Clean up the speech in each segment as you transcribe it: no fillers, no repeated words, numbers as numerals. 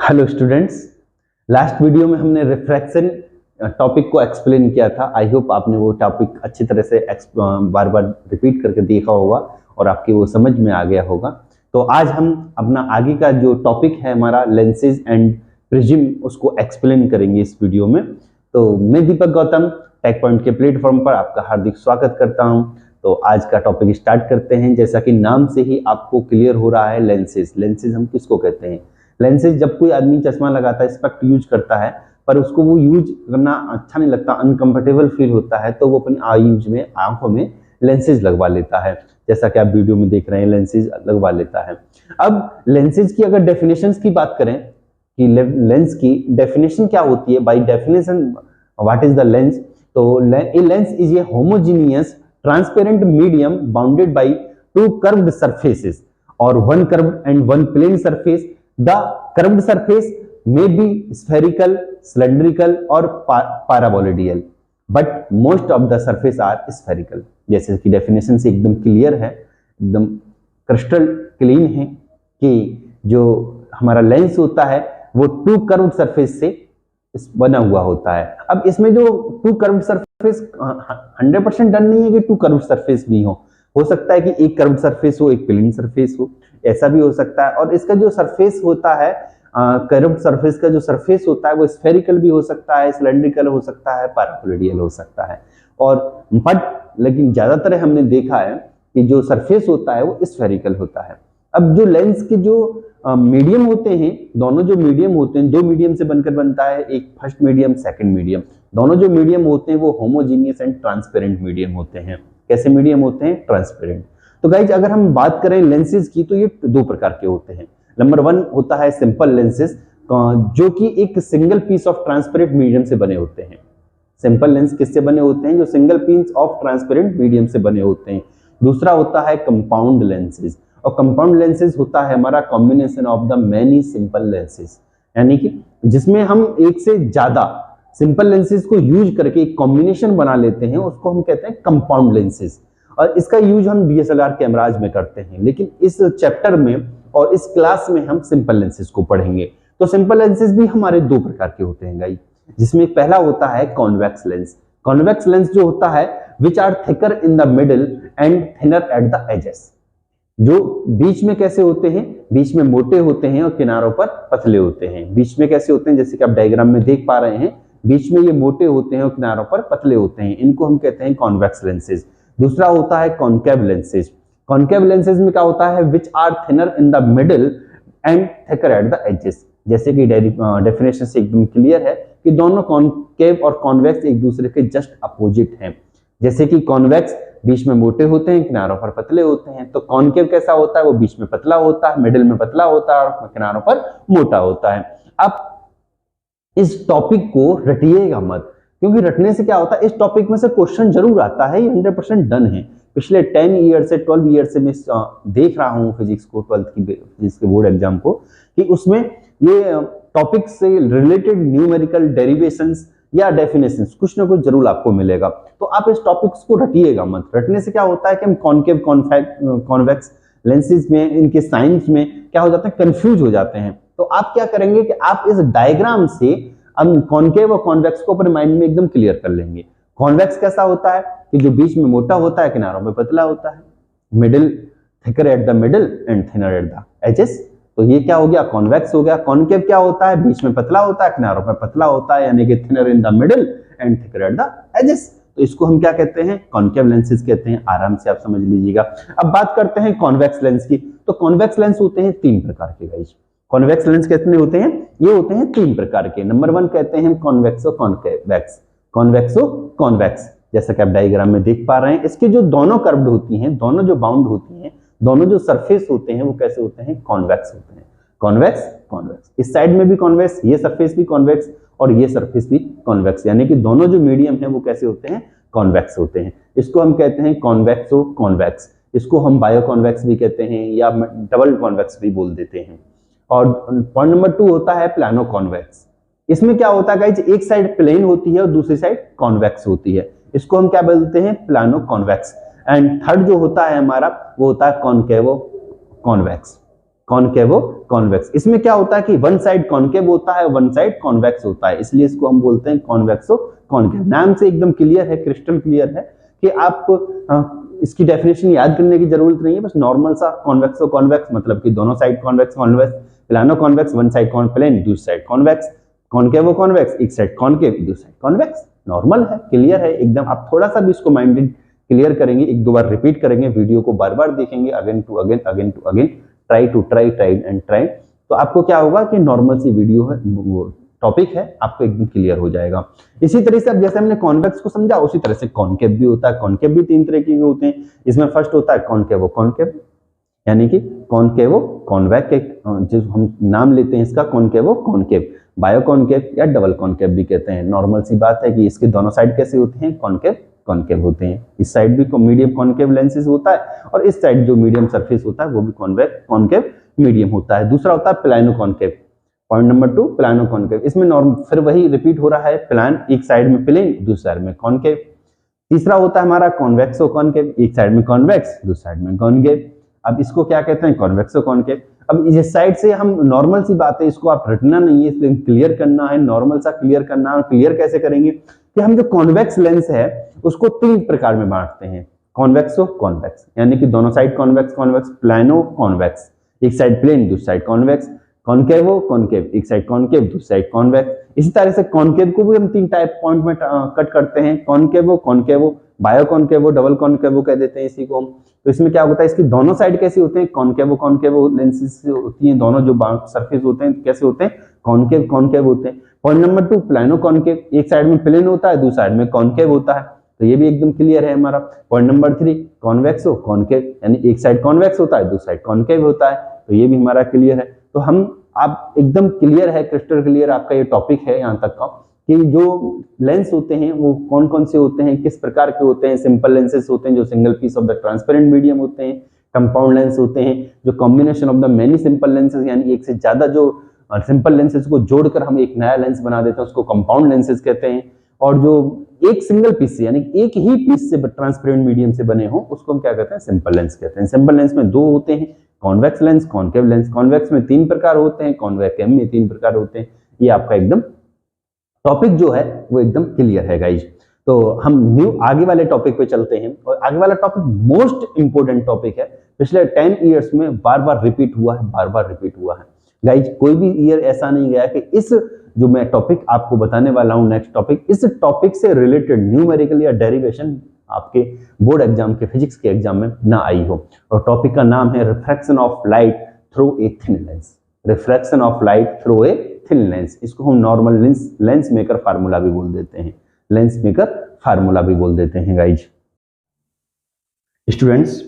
Hello students, last video में हमने refraction topic को एक्सप्लेन किया था। आई होप आपने वो टॉपिक अच्छी तरह से बार बार रिपीट करके देखा होगा और आपके वो समझ में आ गया होगा। तो आज हम अपना आगे का जो टॉपिक है हमारा लेंसेज एंड प्रिज्म, उसको एक्सप्लेन करेंगे इस वीडियो में। तो मैं दीपक गौतम टेक पॉइंट के प्लेटफॉर्म पर आपका हार्दिक स्वागत करता हूं। तो आज का टॉपिक स्टार्ट करते हैं। जैसा कि नाम से ही आपको क्लियर हो रहा है, लेंसेज। लेंसेज हम किसको कहते हैं? लेंसेज जब कोई आदमी चश्मा लगाता है, स्पेक्ट यूज करता है, पर उसको वो यूज करना अच्छा नहीं लगता, अनकंफर्टेबल फील होता है, तो वो अपनी आईज में, आंखों में लेंसेज लगवा लेता है। जैसा कि आप वीडियो में देख रहे हैं, लेंसेज लगवा लेता है। अब लेंसेज की अगर डेफिनेशंस की बात करें कि लेंस की डेफिनेशन क्या होती है, by definition what is the lens? तो a lens is a homogeneous transparent medium bounded by two curved surfaces और one curved and one plane surface. The curved surface may be spherical, cylindrical और paraboloidal, but most of the surface are spherical. जैसे कि definition से एकदम clear है, एकदम crystal clean है कि जो हमारा लेंस होता है वो टू कर्व्ड सरफेस से बना हुआ होता है। अब इसमें जो टू कर्व्ड सरफेस 100% डन नहीं है कि टू कर्व्ड सरफेस भी हो सकता है कि एक कर्व्ड सरफेस हो, एक प्लेन सरफेस हो, ऐसा भी हो सकता है। और इसका जो सरफेस होता है, कर्व्ड सरफेस का जो सरफेस होता है वो स्फेरिकल भी हो सकता है, सिलेंड्रिकल हो सकता है, पैराबोलॉइडल हो सकता है। और लेकिन ज्यादातर हमने देखा है कि जो सरफेस होता है वो स्फेरिकल होता है। अब जो लेंस के जो मीडियम होते हैं, दोनों जो मीडियम होते हैं, दो मीडियम से बनकर बनता है, एक फर्स्ट मीडियम, सेकंड मीडियम। दोनों जो मीडियम होते हैं वो होमोजीनियस एंड ट्रांसपेरेंट मीडियम होते हैं। कैसे मीडियम होते हैं? ट्रांसपेरेंट। तो गाइज अगर हम बात करें लेंसेज की, तो ये दो प्रकार के होते हैं। नंबर वन होता है सिंपल लेंसेज, जो कि एक single piece of transparent medium से बने होते हैं। सिंपल लेंस किससे बने होते हैं? जो single piece of transparent medium से बने होते हैं। दूसरा होता है कंपाउंड लेंसेज, और कंपाउंड लेंसेज होता है हमारा combination of the many simple lenses, यानी कि जिसमें हम एक से ज्यादा सिंपल लेंसेज को यूज करके एक कॉम्बिनेशन बना लेते हैं, उसको हम कहते हैं कंपाउंड लेंसेज। और इसका यूज हम डीएसएलआर कैमराज में करते हैं, लेकिन इस चैप्टर में और इस क्लास में हम सिंपल लेंसेज को पढ़ेंगे। तो सिंपल लेंसेज भी हमारे दो प्रकार के होते हैं गाइस, जिसमें पहला होता है कॉन्वेक्स लेंस। कॉन्वेक्स लेंस जो होता है which are thicker in the middle and thinner at the edges. जो बीच में कैसे होते हैं? बीच में मोटे होते हैं और किनारों पर पतले होते हैं। बीच में कैसे होते हैं? जैसे कि आप डायग्राम में देख पा रहे हैं, बीच में ये मोटे होते हैं और किनारों पर पतले होते हैं। इनको हम कहते हैं कॉन्वेक्स लेंसेज। दूसरा होता है कॉनकेव लेंसेज। कॉनकेव लेंसेज में क्या होता है? Which are thinner in the middle and thicker at the edges. जैसे कि डेफिनेशन से एकदम क्लियर है कि दोनों कॉनकेव और कॉन्वेक्स एक दूसरे के जस्ट अपोजिट हैं। जैसे कि कॉन्वेक्स बीच में मोटे होते हैं, किनारों पर पतले होते हैं, तो कॉनकेव कैसा होता है? वो बीच में पतला होता है, मिडिल में पतला होता है और किनारों पर मोटा होता है। अब इस टॉपिक को रटिएगा मत, क्योंकि रटने से क्या होता है, इस टॉपिक में से क्वेश्चन जरूर आता है, ये 100% डन है। पिछले 10 ईयर से 12 ईयर से मैं देख रहा हूँ फिजिक्स को, 12th की फिजिक्स के बोर्ड एग्जाम को, कि उसमें ये टॉपिक से रिलेटेड न्यूमेरिकल डेरिवेशंस या डेफिनेशंस कुछ ना कुछ जरूर आपको मिलेगा। तो आप इस टॉपिक्स को रटिएगा मत। रटने से क्या होता है कि हम कॉनकेव कॉन्वेक्स लेंसेज में, इनके साइंस में क्या हो जाते हैं, कंफ्यूज हो जाते हैं। तो आप क्या करेंगे कि आप इस डायग्राम से हम कॉनकेव और कॉन्वेक्स को अपने माइंड में एकदम क्लियर कर लेंगे। कॉन्वेक्स कैसा होता है कि जो बीच में मोटा होता है, किनारों में पतला होता है, middle thicker at the middle and thinner at the edges. तो ये क्या हो गया? कॉन्वेक्स हो गया। कॉनकेव क्या होता है? बीच में पतला होता है, किनारों पर पतला होता है, यानी कि thinner in the middle and thicker at the edges. तो इसको हम क्या कहते हैं? कॉनकेव लेंसेज कहते हैं। आराम से आप समझ लीजिएगा। अब बात करते हैं कॉन्वेक्स लेंस की। तो कॉन्वेक्स लेंस होते हैं तीन प्रकार के गाइस। कॉन्वेक्स लेंस कितने होते हैं? ये होते हैं तीन प्रकार के। नंबर वन कहते हैं हम कॉन्वेक्सो कॉन्वेक्स। कॉन्वेक्सो कॉन्वेक्स, जैसा कि आप डायग्राम में देख पा रहे हैं, इसके जो दोनों कर्व्ड होती हैं, दोनों जो बाउंड होती हैं, दोनों जो सरफेस होते हैं, वो कैसे होते हैं? कॉन्वेक्स होते हैं। कॉन्वेक्स कॉन्वेक्स, इस साइड में भी कॉन्वेक्स, ये सरफेस भी कॉन्वेक्स और ये सरफेस भी कॉन्वेक्स, यानी कि दोनों जो मीडियम है वो कैसे होते हैं? कॉन्वेक्स होते हैं। इसको हम कहते हैं कॉन्वेक्सो कॉन्वेक्स। इसको हम बायो कॉन्वेक्स भी कहते हैं या डबल कॉन्वेक्स भी बोल देते हैं। और पॉइंट नंबर 2 होता है प्लानो कॉन्वेक्स। इसमें क्या होता है गाइस? एक साइड प्लेन होती है और दूसरी साइड कॉन्वेक्स होती है। इसको हम क्या बोलते हैं? Plano convex. एंड थर्ड जो होता है हमारा, वो होता है कॉनकेवो कॉन्वेक्स। Concavo convex. इसमें क्या होता है कि वन साइड कॉनकेव होता है, वन साइड कॉन्वेक्स होता है, इसलिए इसको हम बोलते हैं कॉन्वेक्सो कॉनकेव। नाम से एकदम क्लियर है, क्रिस्टल क्लियर है कि आप इसकी डेफिनेशन याद करने की जरूरत नहीं है, बस नॉर्मल सा कॉन्वेक्सो कॉन्वेक्स मतलब कि दोनों side convex convex, plano convex one side plane दूसरी साइड कॉन्वेक्स, कॉनकेवो कॉन्वेक्स एक साइड कॉनकेव दूसरी साइड कॉन्वेक्स। नॉर्मल है, क्लियर है एकदम। आप थोड़ा सा भी इसको माइंडेड क्लियर करेंगे, एक दो बार रिपीट करेंगे, वीडियो को बार बार देखेंगे, again to again again to again, try to try try and try, तो आपको क्या होगा कि नॉर्मल सी वीडियो है, वो टॉपिक है, आपको एकदम क्लियर हो जाएगा। इसी तरह से अब जैसे हमने कॉन्वेक्स को समझा, उसी तरह से कॉनकेव भी होता है। कॉनकेव भी तीन तरह के होते हैं। इसमें फर्स्ट होता है कॉनकेवो कॉनकेव, यानी कि कॉनकेवो कॉन्वेक्स, एक जो हम नाम लेते हैं इसका कॉनकेवो कॉनकेव, बायो कॉनकेव या डबल कॉनकेव भी कहते हैं। नॉर्मल सी बात है कि इसके दोनों साइड कैसे होते हैं, कॉनकेव कॉनकेव होते हैं। इस साइड भी मीडियम कॉनकेव लेंसेज होता है और इस साइड जो मीडियम सरफेस होता है वो भी कॉनकेव मीडियम होता है। दूसरा होता है plano concave, point number 2 plano concave. इसमें नॉर्मल फिर वही रिपीट हो रहा है, प्लान एक साइड में प्लेन दूसरी साइड में कॉनकेव। तीसरा होता है हमारा कॉन्वेक्सो कॉनकेव, एक साइड में कॉन्वेक्स दूसरी साइड में कॉनकेव। अब इसको क्या कहते हैं, कॉन्वेक्सो कॉनकेव। अब इस साइड से हम नॉर्मल सी बात है, इसको आप रटना नहीं है, इसलिए क्लियर करना है, नॉर्मल सा क्लियर करना है। क्लियर कैसे करेंगे कि हम जो कॉन्वेक्स लेंस है उसको तीन प्रकार में बांटते हैं, कॉन्वेक्सो कॉन्वेक्स, यानी कि दोनों side convex convex, plano convex एक साइड प्लेन दूसरी साइड कॉन्वेक्स, कॉनकेवो कॉनकेव एक साइड कॉनकेव दूसरी साइड कॉन्वेक्स। इसी तरह से कॉनकेव को भी हम तीन टाइप पॉइंट में कट करते हैं, कॉनकेवो कॉनकेवो, बायो कॉनकेवो, डबल कॉनकेवो कह देते हैं इसी को हम। तो इसमें क्या होता है, इसकी दोनों साइड कैसे होते हैं, कॉनकेवो कॉनकेवो लेंसेज होती हैं, दोनों जो सरफेस होते हैं कैसे होते हैं, कॉनकेव कॉनकेव होते हैं। पॉइंट नंबर 2 प्लानो कॉनकेव, एक साइड में प्लेन होता है दूसरी साइड में कॉनकेव होता है, तो ये भी एकदम क्लियर है हमारा। पॉइंट नंबर 3 कॉन्वेक्सो कॉनकेव, यानी एक साइड कॉन्वेक्स होता है दूसरी साइड कॉनकेव होता है, तो ये भी हमारा क्लियर है। तो हम आप एकदम क्लियर है, क्रिस्टल क्लियर आपका ये टॉपिक है यहाँ तक का कि जो लेंस होते हैं वो कौन कौन से होते हैं, किस प्रकार के होते हैं। सिंपल लेंसेज होते हैं जो single piece of the transparent medium होते हैं, कंपाउंड लेंस होते हैं जो combination of the many simple lenses, यानी एक से ज्यादा जो सिंपल लेंसेज को जोड़कर हम एक नया लेंस बना देते हैं उसको कंपाउंड लेंसेज कहते हैं। और जो एक सिंगल पीस से यानी एक ही पीस से ट्रांसपेरेंट मीडियम से बने हो उसको हम क्या कहते हैं, सिंपल लेंस कहते हैं। सिंपल लेंस में दो होते हैं, convex lens, concave lens. Convex में तीन प्रकार होते हैं, कॉन्वेक्स में तीन प्रकार होते हैं। ये आपका एकदम टॉपिक जो है वो एकदम क्लियर है गाइज। तो हम न्यू आगे वाले टॉपिक पे चलते हैं, और आगे वाला टॉपिक मोस्ट इंपोर्टेंट टॉपिक है, पिछले 10 ईयर्स में बार बार रिपीट हुआ है, बार बार रिपीट हुआ है गाइज। कोई भी ईयर ऐसा नहीं गया कि इस जो मैं टॉपिक आपको बताने वाला हूं नेक्स्ट टॉपिक, इस टॉपिक से रिलेटेड न्यूमेरिकल या डेरिवेशन आपके बोर्ड एग्जाम के फिजिक्स के एग्जाम में ना आई हो। और टॉपिक का नाम है refraction of light through a thin lens, refraction of light through a thin lens. इसको हम नॉर्मल लेंस मेकर फार्मूला भी बोल देते हैं, लेंस मेकर फार्मूला भी बोल देते हैं गाइज। स्टूडेंट्स,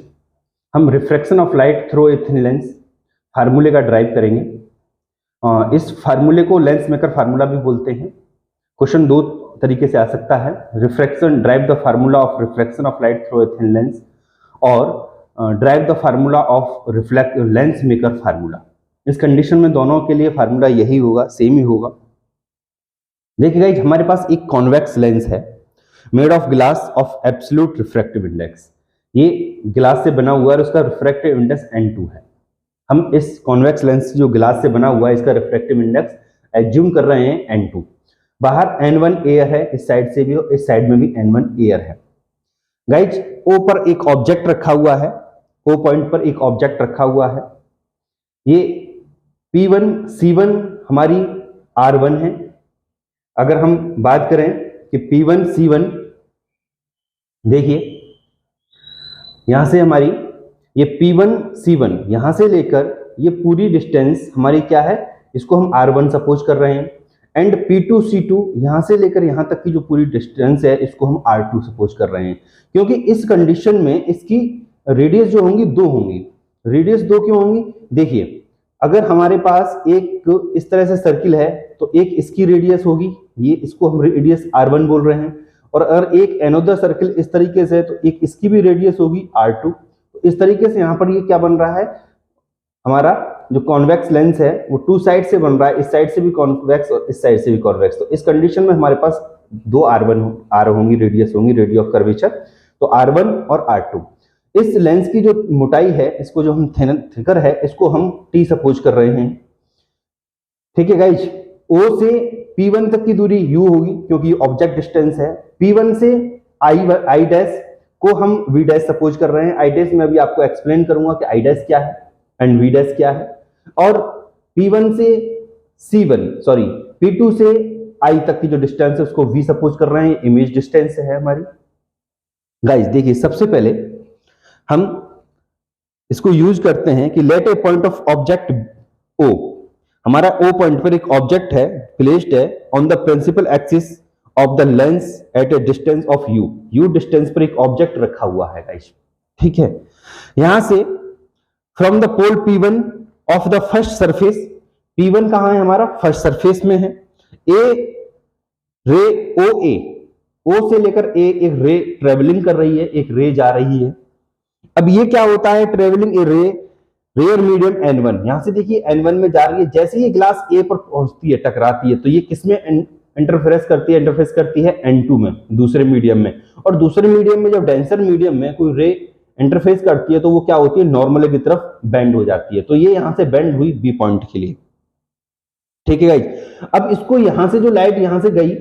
हम refraction of light through a thin lens फार्मूले का ड्राइव करेंगे। इस फार्मूले को लेंस मेकर फार्मूला भी बोलते हैं। क्वेश्चन दो तरीके से आ सकता है, refraction derive the formula of refraction of light through a thin lens, और derive the formula of reflect lens maker formula. इस कंडीशन में दोनों के लिए फार्मूला यही होगा, सेम ही होगा। देखिए गाइस, हमारे पास एक कॉन्वेक्स लेंस है made of glass of absolute refractive index. ये ग्लास से बना हुआ है, उसका रिफ्रैक्टिव इंडेक्स N2 है। हम इस कॉन्वेक्स लेंस जो ग्लास से बना हुआ है इसका रिफ्रैक्टिव इंडेक्स एज्यूम कर रहे हैं N2। बाहर N1 एयर है, इस साइड से भी और इस साइड में भी N1 एयर है। गाइज, O पर एक ऑब्जेक्ट रखा हुआ है, O पॉइंट पर एक ऑब्जेक्ट रखा हुआ है। ये P1 C1 हमारी R1 है। अगर हम बात करें कि P1 C1, देखिए यहां से हमारी ये P1 C1 यहां से लेकर ये पूरी डिस्टेंस हमारी क्या है, इसको हम R1 सपोज कर रहे हैं। एंड P2 C2 यहां से लेकर यहां तक की जो पूरी डिस्टेंस है इसको हम R2 सपोज कर रहे हैं, क्योंकि इस कंडीशन में इसकी रेडियस जो होंगी दो होंगी। रेडियस दो क्यों होंगी, देखिए अगर हमारे पास एक इस तरह से सर्किल है तो एक इसकी रेडियस होगी, ये इसको हम रेडियस R1 बोल रहे हैं। और अगर एक एनोदर सर्किल इस तरीके से है तो एक इसकी भी रेडियस होगी R2। तो इस तरीके से यहाँ पर ये क्या बन रहा है, हमारा जो कॉन्वेक्स लेंस है वो टू साइड से बन रहा है, इस साइड से भी कॉन्वेक्स और इस साइड से भी कॉन्वेक्स। तो इस कंडीशन में हमारे पास दो R1 R होंगी, रेडियस होंगी, रेडियस ऑफ कर्वेचर, तो R1 और R2। इस लेंस की जो मोटाई है, इसको जो हम थिकर है, इसको हम टी सपोज कर रहे हैं। ठीक है गाइज, ओ से P1 तक की दूरी U होगी क्योंकि ऑब्जेक्ट डिस्टेंस है। P1 से आई डैश को हम V डैश सपोज कर रहे हैं। आई डैश में अभी आपको एक्सप्लेन करूंगा कि आई डैश क्या है एंड V डैश क्या है। और P1 से P2 से I तक की जो डिस्टेंस है उसको V सपोज कर रहे हैं, इमेज डिस्टेंस है हमारी। गाइज देखिए, सबसे पहले हम इसको यूज करते हैं कि let a point of object O, हमारा O पॉइंट पर एक ऑब्जेक्ट है, प्लेस्ड है on the principal axis of the lens at a distance of U distance पर एक ऑब्जेक्ट रखा हुआ है गाइस। ठीक है, यहां से from the pole P1 of the first surface, P1 कहां है हमारा, फर्स्ट सरफेस में है। ए रे O से लेकर A एक रे ट्रेवलिंग कर रही है, एक रे जा रही है। अब ये क्या होता है, ट्रेवलिंग ए रे रेयर मीडियम N1, यहां से देखिए N1 में जा रही है। जैसे ही ग्लास A पर पहुंचती है, टकराती है, तो ये किसमें इंटरफेरेंस करती है N2 में, दूसरे मीडियम में। और दूसरे मीडियम में जब डेंसर मीडियम में कोई रे इंटरफेस करती है तो वो क्या होती है, नॉर्मल की तरफ बेंड हो जाती है। तो ये यहां से बेंड हुई B पॉइंट के लिए। ठीक है गाइस, अब इसको यहां से जो लाइट यहां से गई,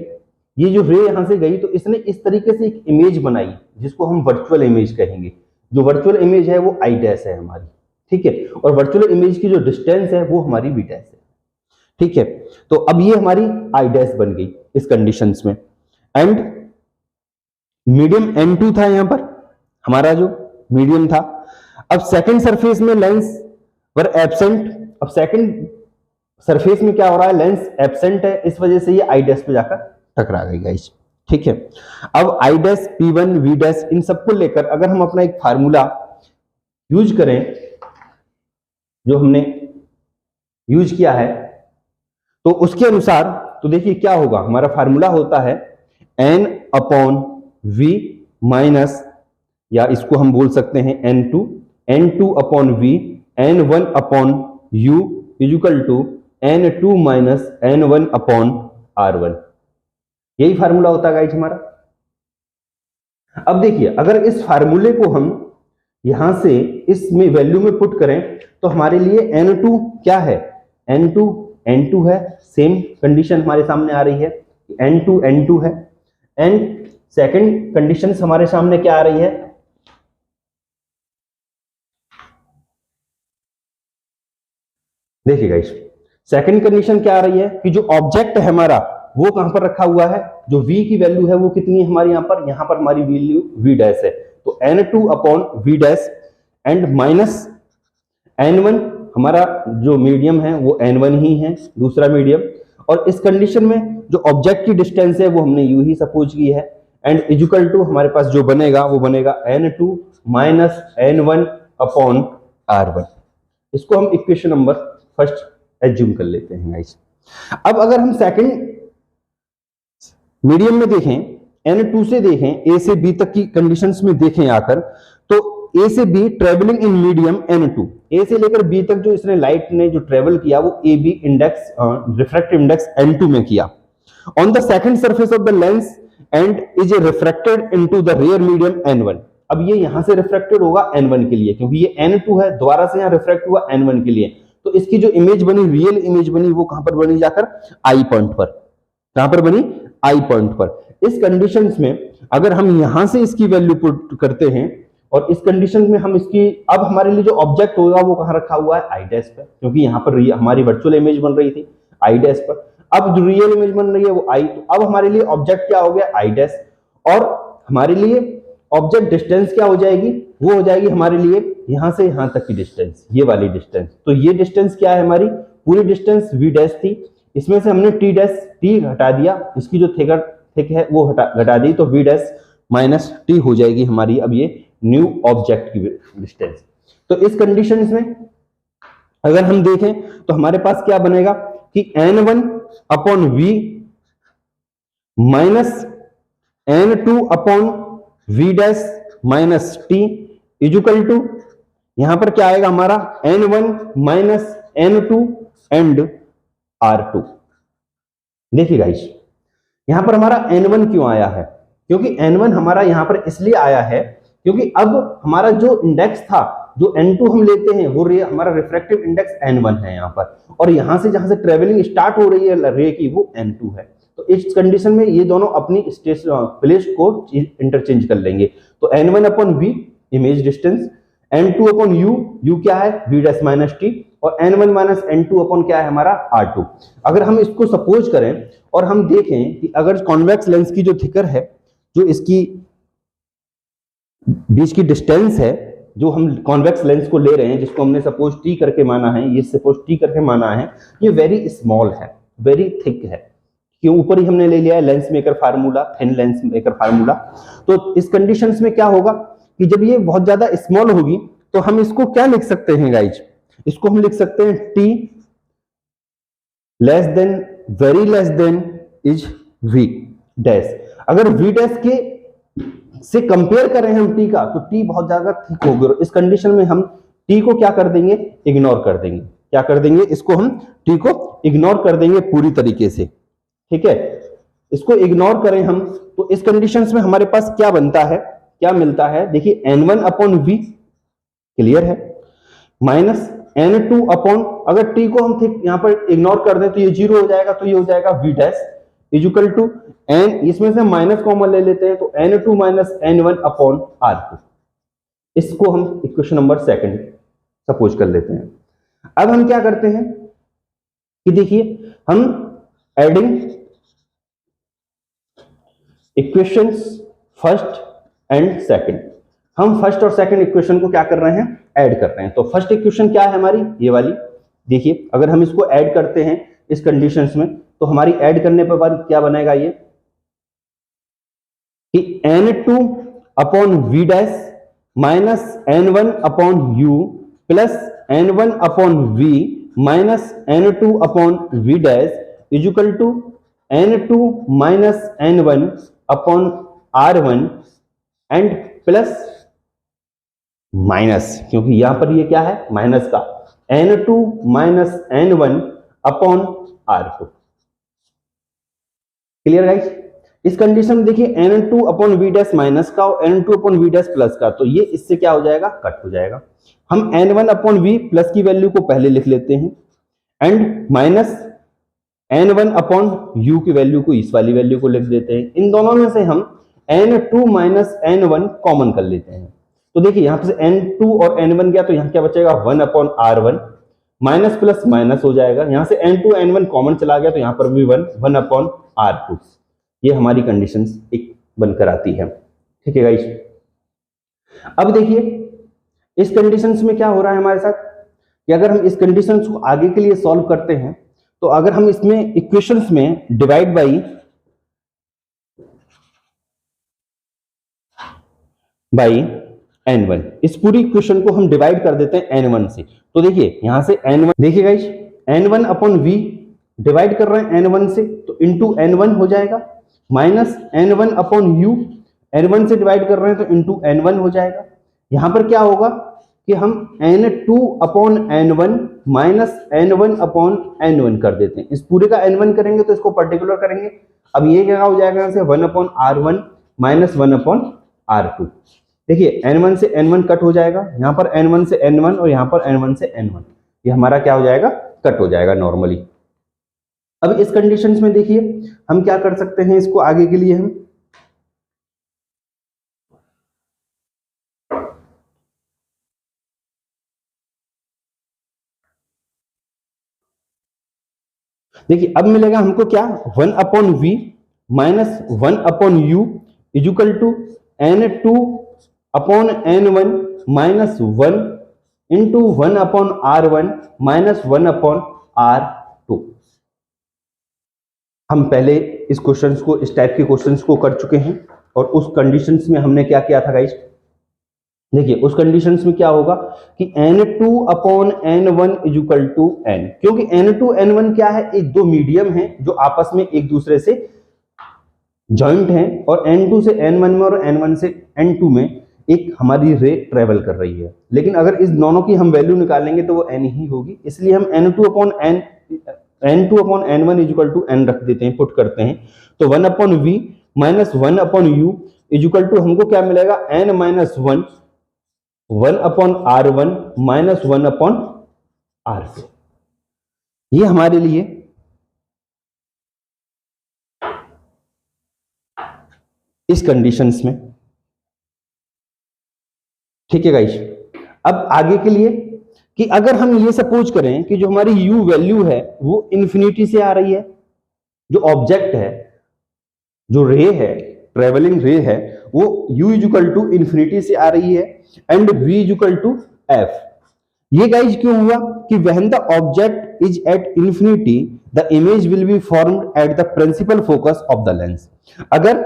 ये जो रे यहां से गई, तो इसने इस तरीके से एक इमेज बनाई जिसको हम वर्चुअल इमेज कहेंगे। जो वर्चुअल इमेज है वो आई डैश है हमारी। ठीक है, और वर्चुअल इमेज की जो डिस्टेंस है वो हमारी V डैश है। ठीक है, तो अब ये हमारी आई डैश बन गई इस कंडीशंस में। एंड मीडियम N2 था यहां पर, हमारा जो मीडियम था। अब सेकंड सरफेस में लेंस वर एब्सेंट। अब सेकंड सरफेस में क्या हो रहा है, लेंस एब्सेंट है, इस वजह से ये आई डैश पे जाकर टकरा गई गाइस। ठीक है, अब I dash, P1, V dash, इन सबको लेकर अगर हम अपना एक फार्मूला यूज करें जो हमने यूज किया है, तो उसके अनुसार तो देखिए क्या होगा, हमारा फार्मूला होता है N अपॉन V माइनस, या इसको हम बोल सकते हैं N2 upon V, N1 upon U equal to N2 minus N1 upon R1। यही फार्मूला होता है गाइस हमारा। अब देखिए, अगर इस फार्मूले को हम यहां से इसमें वैल्यू में पुट करें तो हमारे लिए N2 क्या है, N2 है, सेम कंडीशन हमारे सामने आ रही है, N2 है। एंड सेकंड कंडीशन हमारे सामने क्या आ रही है, देखिए गाइस, सेकंड कंडीशन क्या आ रही है कि जो ऑब्जेक्ट है हमारा वो कहां पर रखा हुआ है, जो V की वैल्यू है वो कितनी है हमारी, यहां पर हमारी वैल्यू V डैश है, तो N2 upon V dash and minus N1, हमारा जो मीडियम है वो N1 ही है, दूसरा मीडियम। और इस कंडीशन में जो ऑब्जेक्ट की डिस्टेंस है वो हमने U ही सपोज की है, एंड इक्वल टू हमारे पास जो बनेगा वो बनेगा N2 minus N1 upon R1। इसको हम इक्वेशन नंबर फर्स्ट एज्यूम कर लेते हैं गाइस। अब अगर हम सेकंड मीडियम में देखें, N2 से देखें, A से B तक की कंडीशंस में देखें आकर, तो A से B travelling in medium N2, A से लेकर B तक जो इसने लाइट ने जो ट्रेवल किया वो AB index, refractive index N2 में किया on the second surface of the lens and is refracted into the rear medium N1। अब ये यहां से रिफ्रैक्टेड होगा N1 के लिए, क्योंकि ये N2 है, दोबारा से यहां रिफ्रैक्ट हुआ N1 के लिए, तो इसकी जो इमेज बनी, रियल इमेज बनी, वो कहां पर बनी, जाकर आई पॉइंट पर। कहां पर बनी, आई पॉइंट पर। इस कंडीशंस में अगर हम यहां से इसकी वैल्यू पुट करते हैं और इस कंडीशन में हम इसकी, अब हमारे लिए जो ऑब्जेक्ट होगा वो कहां रखा हुआ है, आई डैश पर, क्योंकि यहां पर हमारी वर्चुअल इमेज बन रही थी आई डैश पर। अब जो रियल इमेज बन रही है वो आई, तो अब हमारे लिए ऑब्जेक्ट क्या हो गया, आई डैश, और हमारे लिए ऑब्जेक्ट डिस्टेंस क्या हो जाएगी, वो हो जाएगी हमारे लिए यहां से यहां तक की डिस्टेंस, ये वाली डिस्टेंस। तो ये डिस्टेंस क्या है हमारी, पूरी डिस्टेंस V डैश थी, इसमें से हमने T हटा दिया, इसकी जो थिक है वो घटा दी, तो V डैश माइनस T हो जाएगी हमारी अब ये न्यू ऑब्जेक्ट की डिस्टेंस। तो इस कंडीशन में अगर हम देखें तो हमारे पास क्या बनेगा कि N1 upon V minus N2 upon V dash minus T equal to, यहां पर क्या आएगा हमारा N1 minus N2 and R2। देखिए गाइस, यहां पर हमारा N1 क्यों आया है, क्योंकि N1 हमारा यहां पर इसलिए आया है क्योंकि अब हमारा जो इंडेक्स था, जो N2 हम लेते हैं, वो हमारा रिफ्रैक्टिव इंडेक्स N1 है यहाँ पर, और यहाँ से जहां से ट्रेवलिंग स्टार्ट हो रही है रे की, वो N2 है। तो इस कंडीशन में ये दोनों अपनी प्लेस को इंटरचेंज कर लेंगे। तो N1 upon V image distance, N2 upon U क्या है V डैश माइनस T, और N1 माइनस N2 अपॉन क्या है हमारा R2। अगर हम इसको सपोज करें और हम देखें कि अगर कॉन्वेक्स लेंस की जो थिकर है, जो इसकी बीच की डिस्टेंस है, जो हम कॉन्वेक्स लेंस को ले रहे हैं, जिसको हमने सपोज T करके माना है, ये सपोज T करके माना है, ये वेरी स्मॉल है, वेरी थिक है, क्यों ऊपर ही हमने ले लिया है lens maker formula, thin lens maker formula. तो इस कंडीशंस में क्या होगा कि जब ये बहुत ज्यादा स्मॉल होगी तो हम इसको क्या लिख सकते हैं गाइज, इसको हम लिख सकते हैं T less than, very less than is V dash. अगर V डैश के से कंपेयर करें हम T का, तो T बहुत ज्यादा थिक होगी, और इस कंडीशन में हम T को क्या कर देंगे, इग्नोर कर देंगे। क्या कर देंगे, इसको हम T को इग्नोर कर देंगे पूरी तरीके से, ठीक है। इसको इग्नोर करें हम, तो इस कंडीशंस में हमारे पास क्या बनता है, क्या मिलता है, देखिए N1 अपॉन V क्लियर है, माइनस N2 अपॉन, अगर T को हम ठीक यहां पर इग्नोर कर दें तो ये 0 हो जाएगा, तो ये हो जाएगा V dash is equal to N, इसमें से माइनस कॉमन ले लेते हैं, तो N2 minus N1 upon R2। इसको हम इक्वेशन नंबर सेकंड सपोज कर लेते हैं। अब हम क्या करते हैं कि देखिए हम adding equations first and second, हम फर्स्ट और सेकंड इक्वेशन को क्या कर रहे हैं, ऐड कर रहे हैं। तो फर्स्ट इक्वेशन क्या है हमारी, ये वाली, देखिए अगर हम इसको ऐड करते हैं इस कंडीशंस में, तो हमारी ऐड करने पर बाद क्या बनेगा ये कि N2 upon V dash minus N1 upon U plus N1 upon V minus N2 upon V dash is equal to N2 minus N1 upon R1 and plus minus, क्योंकि यहां पर ये क्या है माइनस का, N2 minus N1 upon R2। Clear guys. इस condition में देखिए N2 upon V dash minus का और N2 upon V dash plus का, तो ये इससे क्या हो जाएगा, कट हो जाएगा। हम N1 अपॉन V प्लस की वैल्यू को पहले लिख लेते हैं and minus N1 upon U की वैल्यू को इस वाली वैल्यू को लिख देते हैं। इन दोनों में से हम N2 माइनस N1 कॉमन कर लेते हैं, तो देखिए यहां पे से N2 और N1 गया, तो यहां क्या बचेगा 1 upon R1, minus plus minus हो जाएगा, यहां से N2 N1 कॉमन चला गया, तो यहां पर भी 1 अपॉन R2। ये हमारी कंडीशंस एक बनकर आती है, ठीक है गाइस। अब देखिए इस कंडीशंस में क्या हो रहा है हमारे साथ कि अगर हम इस कंडीशंस को आगे के लिए सॉल्व करते हैं, तो अगर हम इसमें इक्वेशंस में डिवाइड बाई N1, इस पूरी इक्वेशन को हम डिवाइड कर देते हैं N1 से, तो देखिए यहां से N1, देखिए guys N1 upon V divide कर रहे हैं N1 से, तो इंटू N1 हो जाएगा, minus N1 upon U, N1 से डिवाइड कर रहे हैं तो इंटू N1 हो जाएगा। यहां पर क्या होगा कि हम N2 upon N1 minus N1 upon N1 कर देते हैं, इस पूरे का N1 करेंगे तो इसको पर्टिकुलर करेंगे। अब ये क्या हो जाएगा, यहां से 1 upon R1 minus 1 upon R2। देखिए N1 से N1 कट हो जाएगा, यहां पर N1 से N1 और यहां पर N1 से N1, ये हमारा क्या हो जाएगा, कट हो जाएगा नॉर्मली। अब इस कंडीशंस में देखिए हम क्या कर सकते हैं, इसको आगे के लिए हम देखिए अब मिलेगा हमको क्या, 1 upon V minus 1 upon U is equal to N2 upon N1 minus 1 into 1 upon R1 minus 1 upon R2। हम पहले इस क्वेश्चंस को, इस टाइप के क्वेश्चंस को कर चुके हैं, और उस कंडीशंस में हमने क्या किया था गाइस, देखिए उस कंडीशंस में क्या होगा कि N2 upon N1 is equal to N, क्योंकि N2 N1 क्या है, एक दो मीडियम है जो आपस में एक दूसरे से जॉइंट हैं, और N2 से N1 में और N1 से N2 में एक हमारी रे ट्रेवल कर रही है। लेकिन अगर इस दोनों की हम वैल्यू निकालेंगे तो वो N ही होगी, इसलिए हम N2 upon N1 is equal to N रख देते हैं, पुट करते हैं, तो 1 upon V minus 1 upon U is equal to हमको क्या मिलेगा, n minus 1 1 upon R1 minus 1 upon R2। ये हमारे लिए इस कंडीशंस में, ठीक है गाइस। अब आगे के लिए कि अगर हम ये सपोज करें कि जो हमारी u वैल्यू है वो इन्फिनिटी से आ रही है, जो ऑब्जेक्ट है, जो रे है, ट्रेवलिंग रे है, वो u is equal to infinity से आ रही है and v is equal to f। ये गाइज क्यों हुआ कि when the object is at infinity the image will be formed at the principal focus of the lens. अगर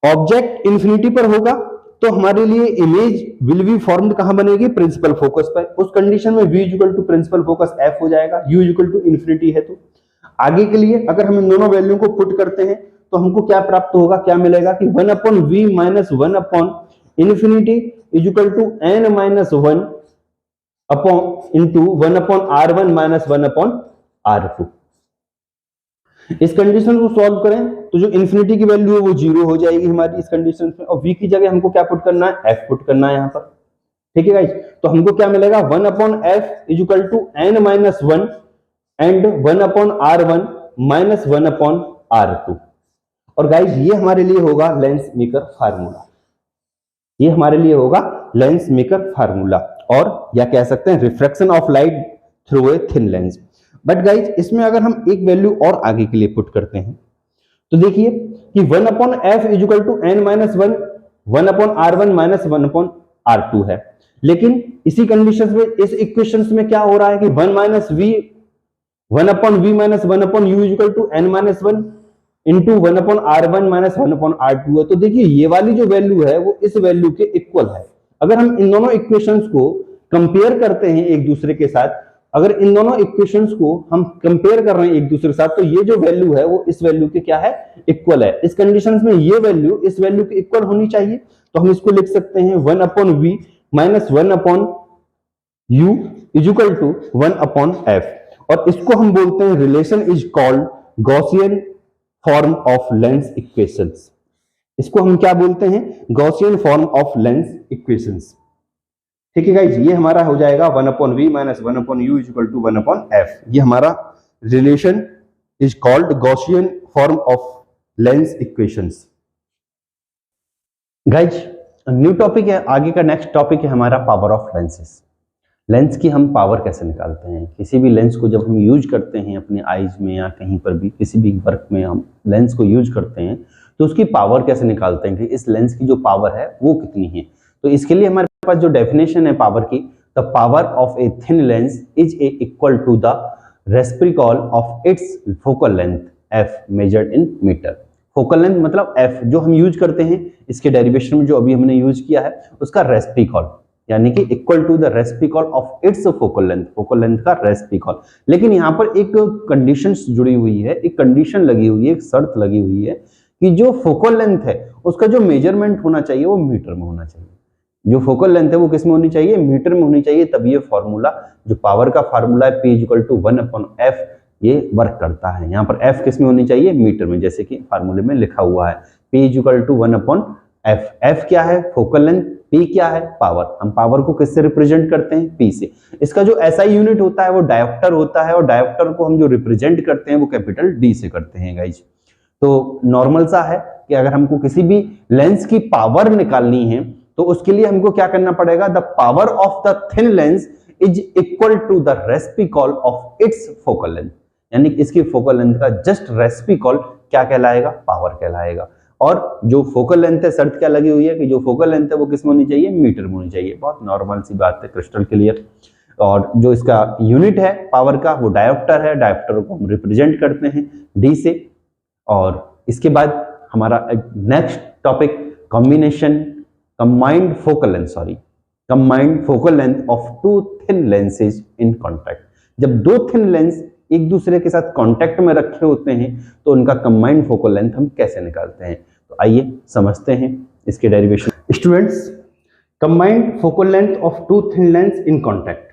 ऑब्जेक्ट इन्फिनिटी पर होगा तो हमारे लिए इमेज विल बी फॉर्म्ड कहां बनेगी, प्रिंसिपल फोकस पर। उस कंडीशन में v is equal to principal focus f हो जाएगा, u is equal to infinity है। तो आगे के लिए अगर हम इन दोनों वैल्यू को पुट करते हैं तो हमको क्या प्राप्त होगा, क्या मिलेगा कि 1 upon v minus 1 upon infinity is equal to n minus 1 upon into 1 upon R1 minus 1 upon R2। इस कंडीशन को सॉल्व करें तो जो इन्फिनिटी की वैल्यू है वो 0 हो जाएगी हमारी इस कंडीशन में, और v की जगह हमको क्या पुट करना है, f पुट करना है यहां पर, ठीक है गाइस। तो हमको क्या मिलेगा, 1 upon f is equal to n minus 1 and 1 upon R1 minus 1 upon R2। और गाइस ये हमारे लिए होगा लेंस मेकर फार्मूला, ये हमारे लिए होगा लेंस मेकर फार्मूला, और या कह सकते हैं refraction of light through a thin lens. But guys इसमें अगर हम एक वैल्यू और आगे के लिए पुट करते हैं तो देखिए कि 1 upon f is equal to n minus 1 1 upon R1 minus 1 upon R2 है, लेकिन इसी कंडीशंस में, इस इक्वेशंस में क्या हो रहा है कि 1 minus v 1 upon v minus 1 upon u is equal to n minus 1 into 1 upon R1 minus 1 upon R2 है। तो देखिए ये वाली जो वैल्यू है वो इस वैल्यू के इक्वल है। अगर हम इन दोनों इक्वेशंस को कंपेयर करते हैं एक दूसरे के साथ, अगर इन दोनों इक्वेशंस को हम कंपेयर कर रहे हैं एक दूसरे के साथ, तो ये जो वैल्यू है वो इस वैल्यू के क्या है, इक्वल है। इस कंडीशंस में ये वैल्यू इस वैल्यू के इक्वल होनी चाहिए, तो हम इसको लिख सकते हैं 1 upon v minus 1 upon u is equal to 1 upon f, और इसको हम बोलते हैं relation is called Gaussian form of lens equations. इसको हम क्या बोलते हैं, Gaussian form of lens equations, ठीक है गाइज। ये हमारा हो जाएगा 1 upon v minus 1 upon u is equal to 1 upon f। ये हमारा relation is called Gaussian form of lens equations. Guys new topic है, आगे का नेक्स्ट टॉपिक है हमारा पावर ऑफ लेंसेस। लेंस की हम पावर कैसे निकालते हैं, किसी भी लेंस को जब हम यूज करते हैं अपने आईज में या कहीं पर भी किसी भी वर्क में हम लेंस को यूज करते हैं तो उसकी पावर कैसे निकालते हैं कि इस लेंस की जो पावर है वो कितनी है। तो इसके लिए हमारे पास जो डेफिनेशन है पावर की, the power of a thin lens is a equal to the reciprocal of its focal length F measured in metre. Focal length मतलब एफ जो हम यूज करते हैं, इसके डेरिवेशन में जो अभी हमने यूज किया है उसका रेस्पिकॉल, यानी कि equal to the reciprocal of its focal length का रेस्पिकॉल। लेकिन यहाँ पर एक कंडीशंस जुड़ी हुई है, एक कंडीशन लगी हुई है, एक शर्त लगी हुई है कि जो फोकल लेंथ है उसका जो मेजरमेंट होना चाहिए वो मीटर में होना चाहिए। जो फोकल लेंथ है वो किस में होनी चाहिए, मीटर में होनी चाहिए, तब ये फॉर्मूला जो पावर का फार्मूला है P equal to 1 upon f ये वर्क करता है। यहाँ पर f किस में होनी चाहिए, मीटर में, जैसे कि फार्मूले में लिखा हुआ है P equal to 1 upon f। f क्या है, फोकल लेंथ, P क्या है, पावर। हम पावर को किससे रिप्रेजेंट करते हैं, P से। इसका जो SI यूनिट होता है वो डायोप्टर होता है, और डायोप्टर को हम जो रिप्रेजेंट करते हैं वो कैपिटल D से करते हैं गाइज। तो नॉर्मल सा है कि अगर हमको किसी भी लेंस की पावर निकालनी है तो उसके लिए हमको क्या करना पड़ेगा, the power of the thin lens is equal to the reciprocal of its focal length, यानी इसकी फोकल लेंथ का जस्ट रेस्पिकॉल क्या कहलाएगा, पावर कहलाएगा। और जो फोकल लेंथ है, शर्त क्या लगी हुई है कि जो फोकल लेंथ है वो किस में होनी चाहिए, मीटर में होनी चाहिए। बहुत नॉर्मल सी बात है, क्रिस्टल क्लियर। और जो इसका यूनिट है पावर का वो डायोप्टर है, डायोप्टर को हम रिप्रेजेंट करते हैं D से। और इसके बाद हमारा next topic combined focal length of two thin lenses in contact. जब दो थिन लेंस एक दूसरे के साथ कांटेक्ट में रखे होते हैं तो उनका कंबाइंड फोकल लेंथ हम कैसे निकालते हैं, तो आइए समझते हैं इसके derivation. Students, combined focal length of two thin lens in contact.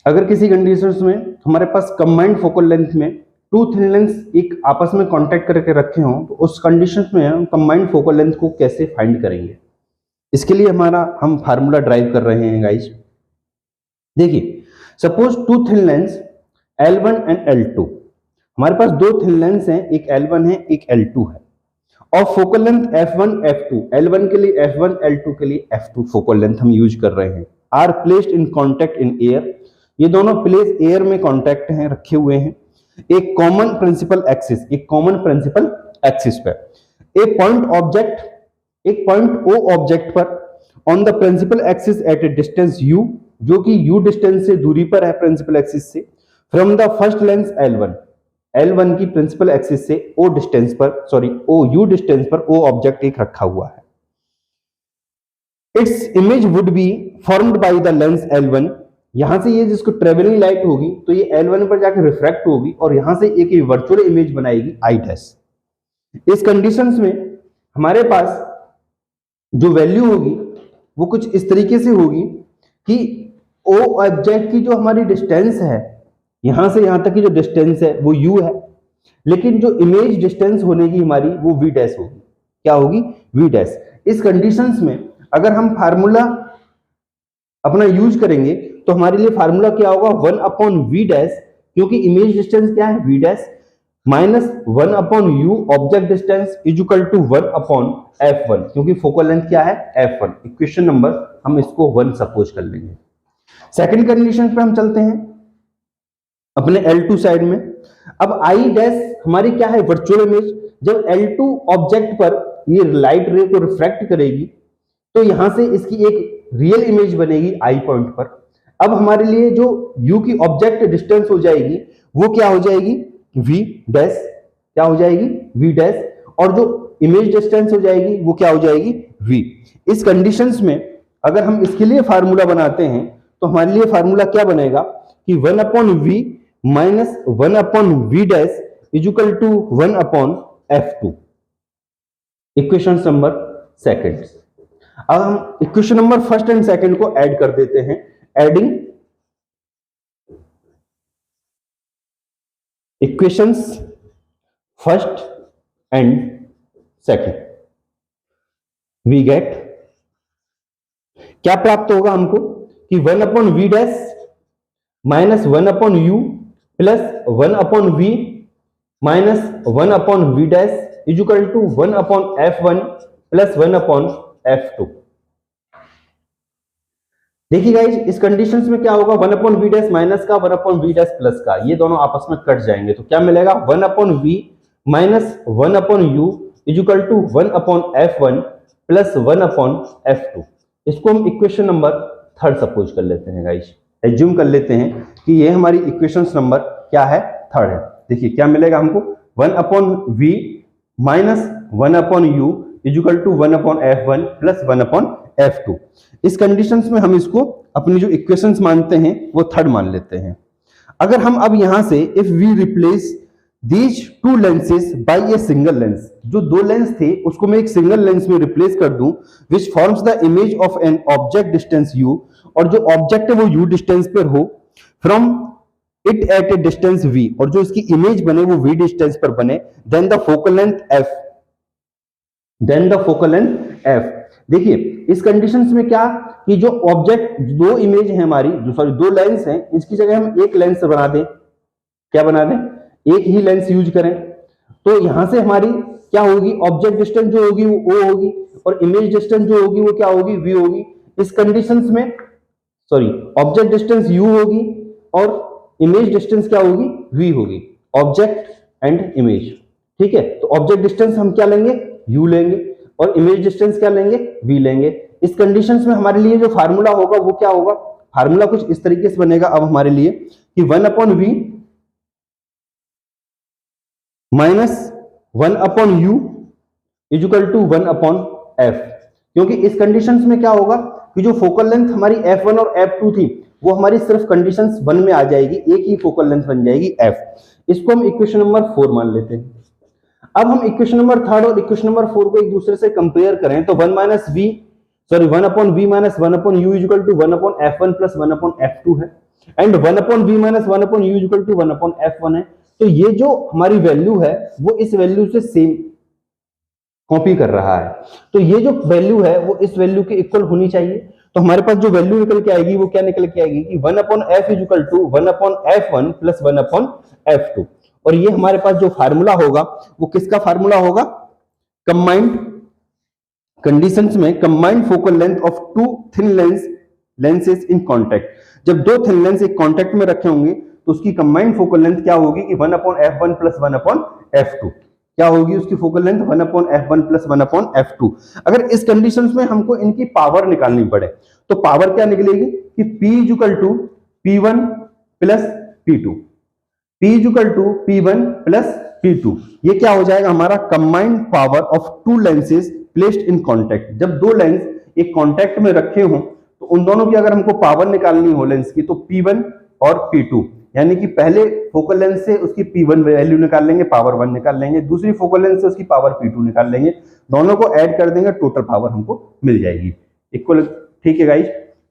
अगर किसी कंडीशंस में हमारे पास कंबाइंड फोकल लेंथ में टू थिन लेंथ एक आपस में कांटेक्ट करके रखे हों तो उस कंडीशन में हम कंबाइंड फोकल लेंथ को कैसे फाइंड करेंगे, इसके लिए हम फार्मूला ड्राइव कर रहे हैं गाइस। देखिए suppose two thin length L1 and L2, हमारे पास दो थिन लेंथ हैं, एक L1 है एक L2 है, और focal length F1 F2, L1 के लिए F1 L2 के लिए F2 फोकल लेंथ हम यूज कर रहे हैं। Are placed in contact in air, ये दोनों प्लेस एयर में कांटेक्ट हैं, रखे हुए हैं एक कॉमन प्रिंसिपल एक्सिस, एक कॉमन प्रिंसिपल एक्सिस पर। एक पॉइंट O ऑब्जेक्ट पर on the principal axis at a distance u, जो कि u डिस्टेंस से दूरी पर है प्रिंसिपल एक्सिस से, from the first length L1 की प्रिंसिपल एक्सिस से O डिस्टेंस पर, O u डिस्टेंस पर O ऑब्जेक्ट एक रखा हुआ है। Its image would be formed by the lens L1, यहां से ये जिसको ट्रेवलिंग लाइट होगी तो ये L1 पर जाकर रिफ्रैक्ट होगी और यहां से एक वर्चुअल इमेज बनाएगी I'। इस कंडीशंस में हमारे पास जो वैल्यू होगी वो कुछ इस तरीके से होगी कि O ऑब्जेक्ट की जो हमारी डिस्टेंस है, यहां से यहां तक की जो डिस्टेंस है वो u है, लेकिन जो इमेज डिस्टेंस होने की हमारी वो v डैश होगी। क्या होगी? v dash. इस कंडीशंस में अगर हम फार्मूला अपना यूज करेंगे तो हमारे लिए फार्मूला क्या होगा? 1 अपॉन v डैश, क्योंकि इमेज डिस्टेंस क्या है? v dash, minus 1 upon u object distance is equal to 1 upon f1, क्योंकि फोकल लेंथ क्या है? f1। इक्वेशन नंबर हम इसको 1 सपोज कर लेंगे। सेकंड कंडीशन पे हम चलते हैं अपने L2 साइड में। अब I डैश हमारी क्या है? Virtual image. जब L2 ऑब्जेक्ट पर ये लाइट रे को रिफ्रैक्ट करेगी तो यहां से इसकी एक रियल इमेज बनेगी I पॉइंट पर। अब हमारे लिए जो U की ऑब्जेक्ट डिस्टेंस हो जाएगी वो क्या हो जाएगी? V dash. क्या हो जाएगी? V dash. और जो इमेज डिस्टेंस हो जाएगी वो क्या हो जाएगी? V। इस कंडीशंस में अगर हम इसके लिए फार्मूला बनाते हैं तो हमारे लिए फार्मूला क्या बनेगा कि 1 upon V minus 1 upon V dash is equal to 1 upon F2। Equation number second. अब हम equation number first and second को ऐड कर देते हैं। Adding equations first and second, we get क्या प्राप्त होगा हमको कि 1 upon V dash minus 1 upon U plus 1 upon V minus 1 upon V dash is equal to 1 upon F1 plus 1 upon F2। देखिए गाइज, इस कंडीशंस में क्या होगा? 1 अपॉन V डैश माइनस का 1 अपॉन V डैश प्लस का, ये दोनों आपस में कट जाएंगे तो क्या मिलेगा? 1 upon V minus 1 upon U is equal to 1 upon F1 plus 1 upon F2। इसको हम इक्वेशन नंबर थर्ड सपोज कर लेते हैं गाइज। एज्यूम कर लेते हैं कि ये हमारी इक्वेशन नंबर क्या है? थर्ड है। देखिए क्या मिलेगा हमको? 1 upon V minus 1 upon U is equal to 1 upon F1 plus 1 upon F2। इस कंडीशंस में हम इसको अपनी जो इक्वेशंस मानते हैं वो थर्ड मान लेते हैं। अगर हम अब यहां से if we replace these two lenses by a single lens, जो दो लेंस थे उसको मैं एक सिंगल लेंस में रिप्लेस कर दूं which forms the image of an object distance u, और जो ऑब्जेक्ट है वो u डिस्टेंस पर हो from it at a distance v, और जो इसकी इमेज बने वो v डिस्टेंस पर बने, then the focal length f। देखिए इस कंडीशंस में क्या कि जो ऑब्जेक्ट, दो इमेज है हमारी, दो लेंस हैं, इसकी जगह हम एक लेंस बना दें। क्या बना दें? एक ही लेंस यूज करें तो यहां से हमारी क्या होगी? ऑब्जेक्ट डिस्टेंस जो होगी वो O होगी और इमेज डिस्टेंस जो होगी वो क्या होगी? V होगी। इस कंडीशंस में ऑब्जेक्ट डिस्टेंस U होगी और इमेज डिस्टेंस क्या होगी? V होगी। ऑब्जेक्ट एंड इमेज, ठीक है। तो ऑब्जेक्ट डिस्टेंस हम क्या लेंगे? U लेंगे और इमेज डिस्टेंस क्या लेंगे? V लेंगे। इस कंडीशंस में हमारे लिए जो फार्मूला होगा वो क्या होगा? फार्मूला कुछ इस तरीके से बनेगा अब हमारे लिए कि 1 upon V minus 1 upon U is equal to 1 upon F, क्योंकि इस कंडीशंस में क्या होगा कि जो फोकल लेंथ हमारी F1 और F2 थी वो हमारी सिर्फ कंडीशंस 1 में आ जाएगी, एक ही फोकल लेंथ बन जाएगी F। इसको हम इक्वेशन नंबर 4 मान लेते हैं। अब हम इक्वेशन नंबर थर्ड और इक्वेशन नंबर 4 को एक दूसरे से कंपेयर करें तो 1 upon V minus 1 upon U is equal to 1 upon F1 plus 1 upon F2 है, and 1 upon V minus 1 upon U is equal to 1 upon F1 है। तो ये जो हमारी वैल्यू है वो इस वैल्यू से सेम कॉपी कर रहा है, तो ये जो वैल्यू है वो इस वैल्यू के इक्वल होनी चाहिए। तो हमारे पास जो वैल्यू निकल के आएगी वो क्या निकल के आएगी कि 1/f is equal to 1/f1 plus 1/f2। और ये हमारे पास जो फार्मूला होगा वो किसका फार्मूला होगा, कंबाइंड कंडीशंस में combined focal length of two thin lenses in contact. जब दो थिन लेंस एक कांटेक्ट में रखे होंगे तो उसकी कंबाइंड फोकल लेंथ क्या होगी कि 1/f1 प्लस 1/f2। क्या होगी उसकी focal length 1/f1 plus 1/f2। अगर इस कंडीशंस में हमको इनकी पावर निकालनी पड़े तो पावर क्या निकलेगी कि P is equal to P1 plus P2, P is equal to P1 plus P2। ये क्या हो जाएगा हमारा combined power of two lenses placed in contact. जब दो लेंस एक कांटेक्ट में रखे हों तो उन दोनों की अगर हमको पावर निकालनी हो लेंस की तो P1 और P2, यानी कि पहले फोकल लेंथ से उसकी P1 वैल्यू निकाल लेंगे, पावर 1 निकाल लेंगे, दूसरी फोकल लेंथ से उसकी पावर P2 निकाल लेंगे, दोनों को ऐड कर देंगे, टोटल पावर हमको मिल जाएगी इक्वल। ठीक है गाइस,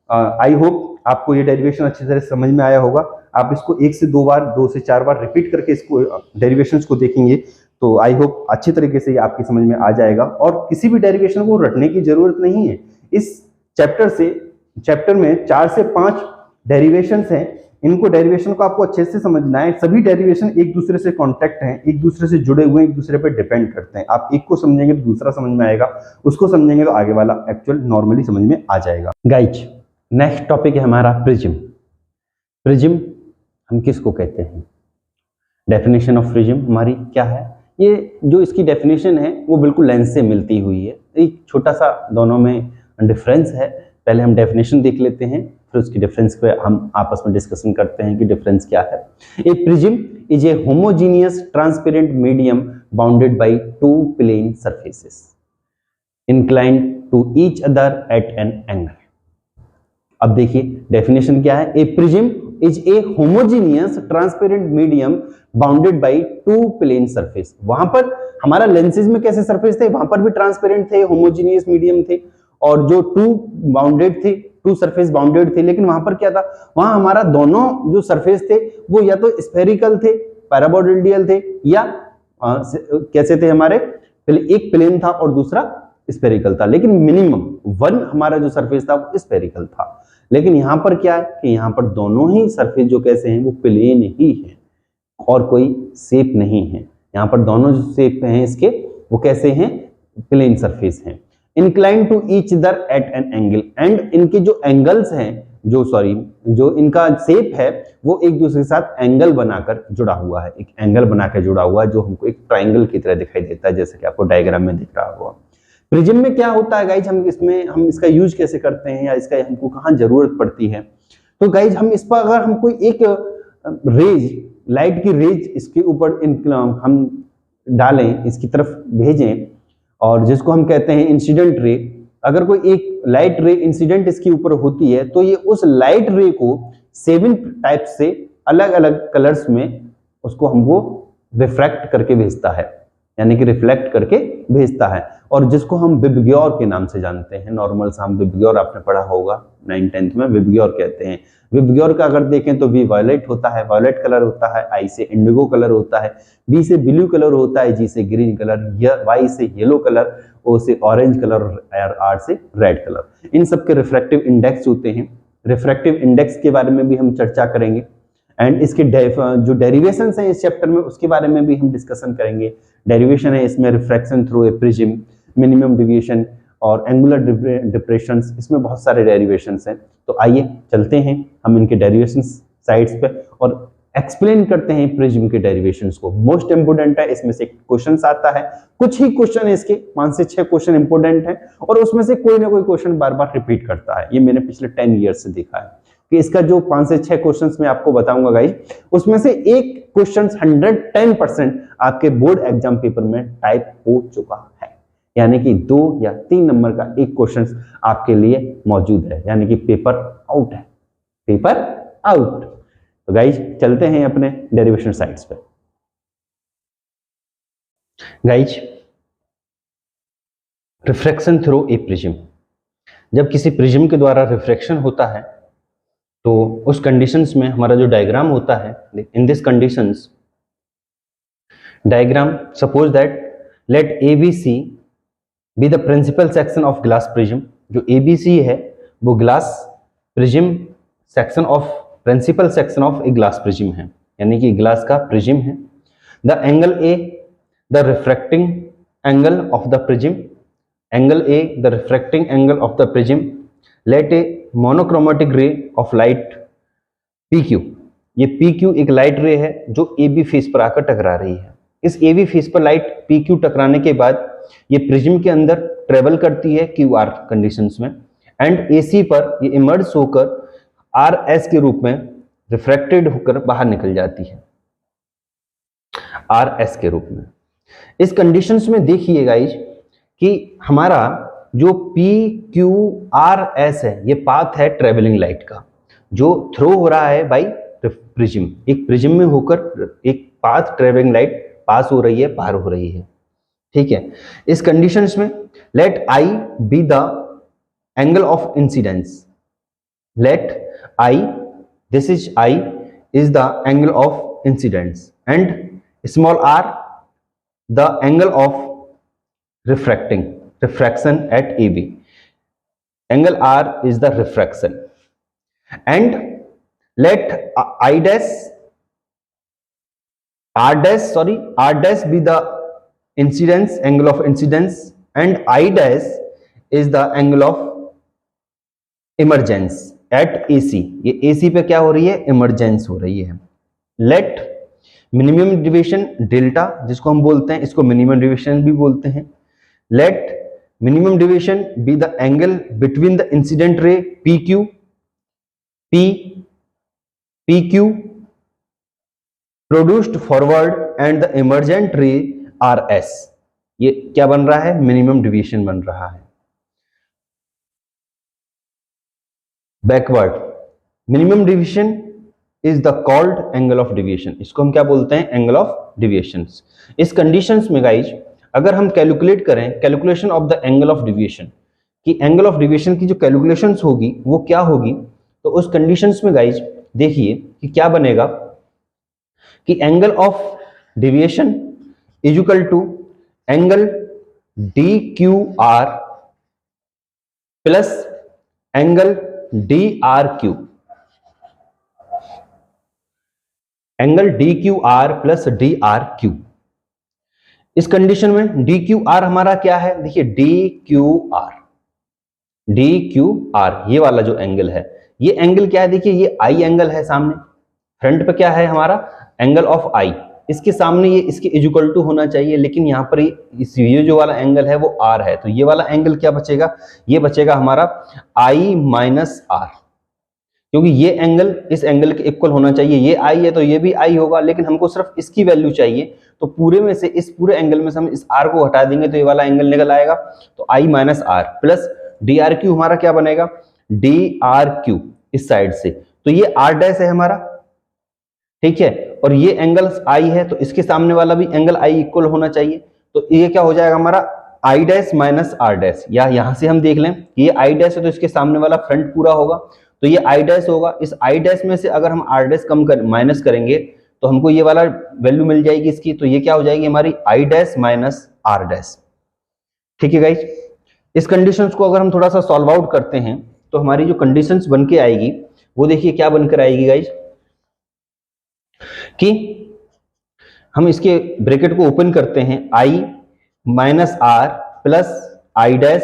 आई होप आपको ये डेरिवेशन अच्छी तरह समझ में आया होगा। आप इसको 1 से 2 बार 2 से 4 बार रिपीट करके इसको डेरिवेशंस को देखेंगे तो आई होप अच्छी तरीके से ये आपकी समझ में आ जाएगा। और किसी भी डेरिवेशन को रटने की जरूरत नहीं है। इस चैप्टर में 4 से 5 डेरिवेशंस हैं, इनको डेरिवेशन को आपको अच्छे से समझना है। सभी डेरिवेशन एक दूसरे से कांटेक्ट हैं, एक दूसरे से जुड़े हुए, एक दूसरे पे डिपेंड करते हैं। आप एक को समझेंगे तो दूसरा समझ में आएगा, उसको समझेंगे तो आगे वाला एक्चुअल नॉर्मली समझ में आ जाएगा। गाइज नेक्स्ट टॉपिक है हमारा प्रिज्म। प्रिज्म हम किसको कहते हैं, डेफिनेशन ऑफ प्रिज्म हमारी क्या है। ये जो इसकी डेफिनेशन है वो बिल्कुल लेंस से मिलती हुई है, एक छोटा सा दोनों में डिफरेंस है। पहले हम डेफिनेशन देख लेते हैं, फिर उसकी डिफरेंस पे हम आपस में डिस्कशन करते हैं कि डिफरेंस क्या है। A prism is a homogeneous transparent medium bounded by two plane surfaces inclined to each other at an angle. अब देखिए डेफिनेशन क्या है, a prism is a homogeneous transparent medium bounded by two plane surface. वहां पर हमारा lenses में कैसे surface थे, वहां पर भी ट्रांसपेरेंट थे, होमोजीनियस मीडियम थे, और जो टू सरफेस बाउंडेड थे। लेकिन वहां पर क्या था, वहां हमारा दोनों जो सरफेस थे वो या तो स्फेरिकल थे, पैराबोलिडियल थे, या कैसे थे हमारे, पहले एक प्लेन था और दूसरा स्फेरिकल था, लेकिन मिनिमम 1 हमारा जो सरफेस था वो स्फेरिकल था। लेकिन यहां पर क्या है कि यहां पर दोनों ही सरफेस जो कैसे हैं वो प्लेन ही है और कोई शेप नहीं है। यहां पर दोनों जो शेप हैं इसके वो कैसे हैं, प्लेन सरफेस हैं। Incline to each other at an angle, and इनके जो एंगल्स हैं जो इनका शेप है वो एक दूसरे के साथ एंगल बनाकर जुड़ा हुआ है, एक एंगल बनाकर जुड़ा हुआ है जो हमको एक ट्राइंगल की तरह दिखाई देता है, जैसे कि आपको डायग्राम में दिख रहा होगा। प्रिज्म में क्या होता है गाइज, हम इसका यूज कैसे करते हैं या इसका हमको कहाँ जरूरत पड़ती है। तो गाइज हम इस पर अगर हम कोई एक लाइट की रेज इसके ऊपर हम डालें, इसकी तरफ भेजें, और जिसको हम कहते हैं इंसिडेंट रे, अगर कोई एक लाइट रे इंसिडेंट इसके ऊपर होती है तो ये उस लाइट रे को 7 टाइप से अलग अलग कलर्स में उसको हमको रिफ्रैक्ट करके भेजता है, यानी कि रिफ्लेक्ट करके भेजता है, और जिसको हम विबग्योर के नाम से जानते हैं। नॉर्मल सा हम विबग्योर आपने पढ़ा होगा 9th-10th में, विबग्योर कहते हैं। विबग्योर का अगर देखें तो वी वायलेट होता है, वायलेट कलर होता है, आई से इंडिगो कलर होता है, बी से ब्लू कलर होता है, जी से ग्रीन कलर, वाई से येलो कलर, ओ से ऑरेंज कलर और आर से रेड कलर। इन सब के रिफ्रैक्टिव इंडेक्स होते हैं। रिफ्रैक्टिव इंडेक्स के बारे में भी हम चर्चा करेंगे, एंड इसके जो डेरिवेशंस हैं इस चैप्टर में उसके बारे में भी हम डिस्कशन करेंगे। डेरिवेशन है इसमें refraction through a prism, minimum deviation और एंगुलर डिप्रेशंस, इसमें बहुत सारे डेरिवेशंस हैं। तो आइए चलते हैं हम इनके डेरिवेशंस साइड्स पे और एक्सप्लेन करते हैं प्रिज्म के डेरिवेशंस को। मोस्ट इंपोर्टेंट है, इसमें से क्वेश्चंस आता है, कुछ ही क्वेश्चन है इसके, 5 से 6 क्वेश्चन इंपोर्टेंट है, और उसमें से कोई ना कोई क्वेश्चन बार बार रिपीट करता है। ये मैंने पिछले 10 ईयर्स से देखा है कि इसका जो 5 से 6 क्वेश्चंस मैं आपको बताऊंगा गाइस, उसमें से एक क्वेश्चन 110% आपके बोर्ड एग्जाम पेपर में टाइप हो चुका है, यानी कि 2 या 3 नंबर का एक क्वेश्चन आपके लिए मौजूद है, यानी कि पेपर आउट है, पेपर आउट। तो गाइस चलते हैं अपने डेरिवेशन साइड्स पे। Guys refraction through a prism, जब किसी प्रिज्म के द्वारा रिफ्रैक्शन होता है तो उस कंडीशंस में हमारा जो डायग्राम होता है, in this conditions diagram, suppose that let ABC be the principal section of glass prism. जो ABC है वो glass prism section of principal section of a glass prism है, यानी कि ग्लास का प्रिज्म है. The angle A the refracting angle of the prism, angle A the refracting angle of the prism. Let a monochromatic ray of light PQ. ये PQ एक light ray है जो AB face पर आकर टकरा रही है. इस AB फेस पर लाइट PQ टकराने के बाद ये प्रिज्म के अंदर ट्रेवल करती है QR कंडीशंस में, एंड AC पर ये इमर्ज होकर RS के रूप में रिफ्रैक्टेड होकर बाहर निकल जाती है, RS के रूप में. इस कंडीशंस में देखिए गाइज कि हमारा जो PQRS है ये पाथ है ट्रेवलिंग लाइट का, जो थ्रो हो रहा है बाई प्रिज्म. एक प्रिज्म में होकर एक पाथ ट्रेवलिंग लाइट पास हो रही है, पार हो रही है. ठीक है. इस कंडीशंस में let I be the angle of incidence. Let I, this is I, is the angle of incidence, and small r the angle of refraction at AB. Angle R is the refraction, and let R dash be the incidence, angle of incidence, and I dash is the angle of emergence at AC. ये AC पे क्या हो रही है? Emergence हो रही है. Late minimum deviation delta, जिसको हम बोलते हैं, इसको मिनिमम डिविएशन भी बोलते हैं. Let minimum deviation be the angle between the incident ray PQ produced forward and the emergent ray RS. ये क्या बन रहा है? मिनिमम डिविएशन बन रहा है. Backward minimum deviation is the called angle of deviation. इसको हम क्या बोलते हैं? Angle of deviation. इस कंडीशंस में गाइज अगर हम कैलकुलेट करें calculation of the angle of deviation, कि एंगल ऑफ डिविएशन की जो कैलकुलेशंस होगी वो क्या होगी, तो उस कंडीशंस में गाइज देखिए कि क्या बनेगा कि angle of deviation is equal to angle DQR plus angle DRQ. Angle DQR plus DRQ. इस कंडीशन में DQR हमारा क्या है? देखिए DQR ये वाला जो एंगल है, ये एंगल क्या है? देखिए ये I एंगल है सामने, फ्रंट पे क्या है हमारा? Angle of I. इसके सामने ये इसके इक्वल टू होना चाहिए, लेकिन यहाँ पर ये जो वाला एंगल है वो R है, तो ये वाला एंगल क्या बचेगा? ये बचेगा हमारा I माइनस R, क्योंकि ये एंगल इस एंगल के इक्वल होना चाहिए. ये I है तो ये भी I होगा, लेकिन हमको सिर्फ इसकी वैल्यू चाहिए, तो पूरे में से इस पूरे एंगल में से हम इस R को हटा देंगे तो ये वाला एंगल निकल आएगा. तो I minus R plus DRQ हमारा क्या बनेगा? DRQ इस साइड से, तो ये R डैश है हमारा. ठीक है. और ये एंगल I है तो इसके सामने वाला भी एंगल I इक्वल होना चाहिए, तो ये क्या हो जाएगा हमारा? I dash minus R dash. या यहां से हम देख लें ये I डैश है तो इसके सामने वाला फ्रंट पूरा होगा, तो ये I डैश होगा. इस I डैश में से अगर हम R डैश कम कर माइनस करेंगे तो हमको ये वाला वैल्यू मिल जाएगी इसकी, तो ये क्या हो जाएगी हमारी? I dash minus R dash. ठीक है गाइज. इस कंडीशंस को अगर हम थोड़ा सा सॉल्व आउट करते हैं तो हमारी जो कंडीशंस बन के आएगी वो देखिए क्या बनकर आएगी गाइज, कि हम इसके ब्रैकेट को ओपन करते हैं, I minus R plus I dash